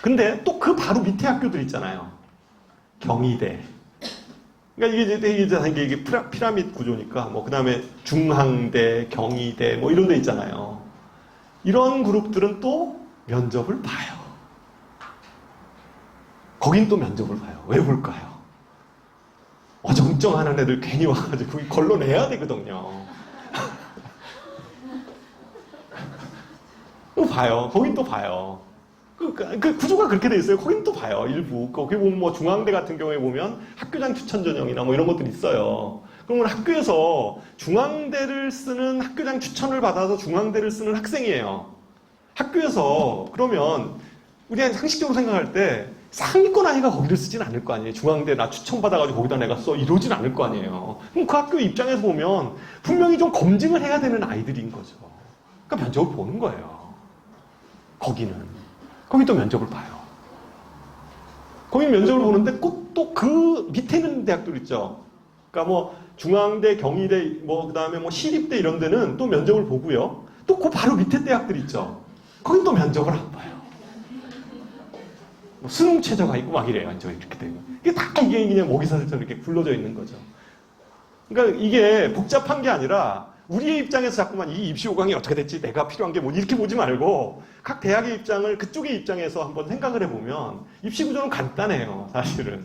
근데 또 그 바로 밑에 학교들 있잖아요. 경희대. 그러니까 이게 피라미드 구조니까 뭐 그다음에 중항대, 경희대 뭐 이런 데 있잖아요. 이런 그룹들은 또 면접을 봐요. 거긴 또 면접을 봐요. 왜 볼까요? 어정쩡하는 애들 괜히 와가지고 걸러내야 되거든요. 또 봐요. 거긴 또 봐요. 그 구조가 그렇게 돼 있어요. 거긴 또 봐요. 일부. 거기 보면 뭐 중앙대 같은 경우에 보면 학교장 추천 전형이나 뭐 이런 것들이 있어요. 그러면 학교에서 중앙대를 쓰는 학교장 추천을 받아서 중앙대를 쓰는 학생이에요. 학교에서 그러면 우리가 상식적으로 생각할 때 상위권 아이가 거기를 쓰진 않을 거 아니에요. 중앙대 나 추천받아가지고 거기다 내가 써 이러진 않을 거 아니에요. 그럼 그 학교 입장에서 보면 분명히 좀 검증을 해야 되는 아이들인 거죠. 그러니까 면접을 보는 거예요. 거기 또 면접을 봐요. 거기 면접을 보는데 꼭 또 그 밑에 있는 대학들 있죠. 그러니까 뭐 중앙대, 경희대, 뭐 그다음에 뭐 시립대 이런 데는 또 면접을 보고요. 또 그 바로 밑에 대학들 있죠. 거긴 또 면접을 안 봐요. 뭐 수능 최저가 있고 막 이래요. 이제 이렇게 되고. 이게 다 이게 그냥 모기사슬처럼 이렇게 굴러져 있는 거죠. 그러니까 이게 복잡한 게 아니라 우리의 입장에서 자꾸만 이 입시 요강이 어떻게 됐지? 내가 필요한 게 뭐지? 이렇게 보지 말고 각 대학의 입장을 그쪽의 입장에서 한번 생각을 해보면 입시 구조는 간단해요. 사실은.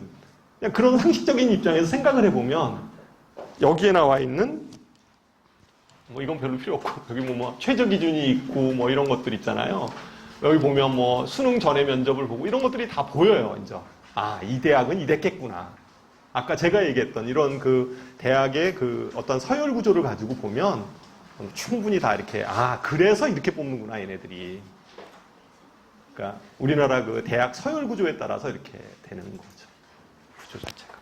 그냥 그런 상식적인 입장에서 생각을 해보면 여기에 나와 있는 뭐 이건 별로 필요 없고 여기 뭐 최저 기준이 있고 뭐 이런 것들 있잖아요. 여기 보면 뭐 수능 전에 면접을 보고 이런 것들이 다 보여요. 이제 아, 이 대학은 이랬겠구나. 아까 제가 얘기했던 이런 그 대학의 그 어떤 서열 구조를 가지고 보면 충분히 다 이렇게 아, 그래서 이렇게 뽑는구나 얘네들이. 그러니까 우리나라 그 대학 서열 구조에 따라서 이렇게 되는 거죠. 구조 자체가.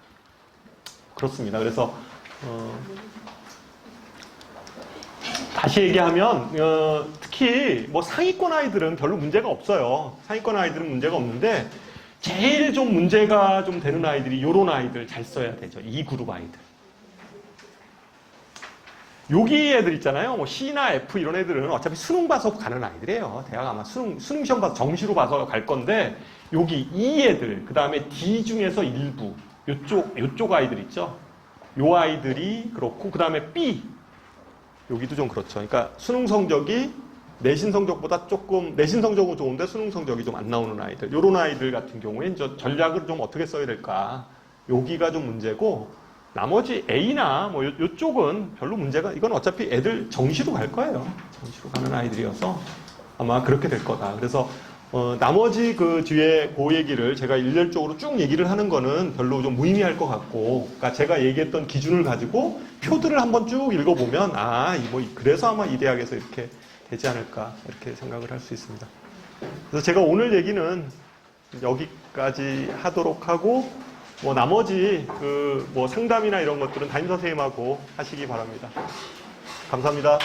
그렇습니다. 그래서 다시 얘기하면 특히 뭐 상위권 아이들은 별로 문제가 없어요. 상위권 아이들은 문제가 없는데 제일 좀 문제가 좀 되는 아이들이 요런 아이들 잘 써야 되죠. 이 그룹 아이들. 여기 애들 있잖아요. 뭐 C나 F 이런 애들은 어차피 수능 봐서 가는 아이들이에요. 대학 아마 수능 시험 봐서 정시로 봐서 갈 건데 여기 E 애들, 그 다음에 D 중에서 일부 요쪽 아이들 있죠. 요 아이들이 그렇고 그 다음에 B 여기도 좀 그렇죠. 그러니까 수능 성적이 내신 성적보다 조금 내신 성적은 좋은데 수능 성적이 좀 안 나오는 아이들, 요런 아이들 같은 경우에 전략을 좀 어떻게 써야 될까? 여기가 좀 문제고 나머지 A나 뭐 요쪽은 별로 문제가 이건 어차피 애들 정시로 갈 거예요. 정시로 가는 아이들이어서 아마 그렇게 될 거다. 그래서 나머지 그 뒤에 그 얘기를 제가 일렬적으로 쭉 얘기를 하는 거는 별로 좀 무의미할 것 같고, 그러니까 제가 얘기했던 기준을 가지고 표들을 한번 쭉 읽어보면 아, 뭐 그래서 아마 이 대학에서 이렇게 되지 않을까 이렇게 생각을 할 수 있습니다. 그래서 제가 오늘 얘기는 여기까지 하도록 하고 뭐 나머지 그 뭐 상담이나 이런 것들은 담임 선생님하고 하시기 바랍니다. 감사합니다.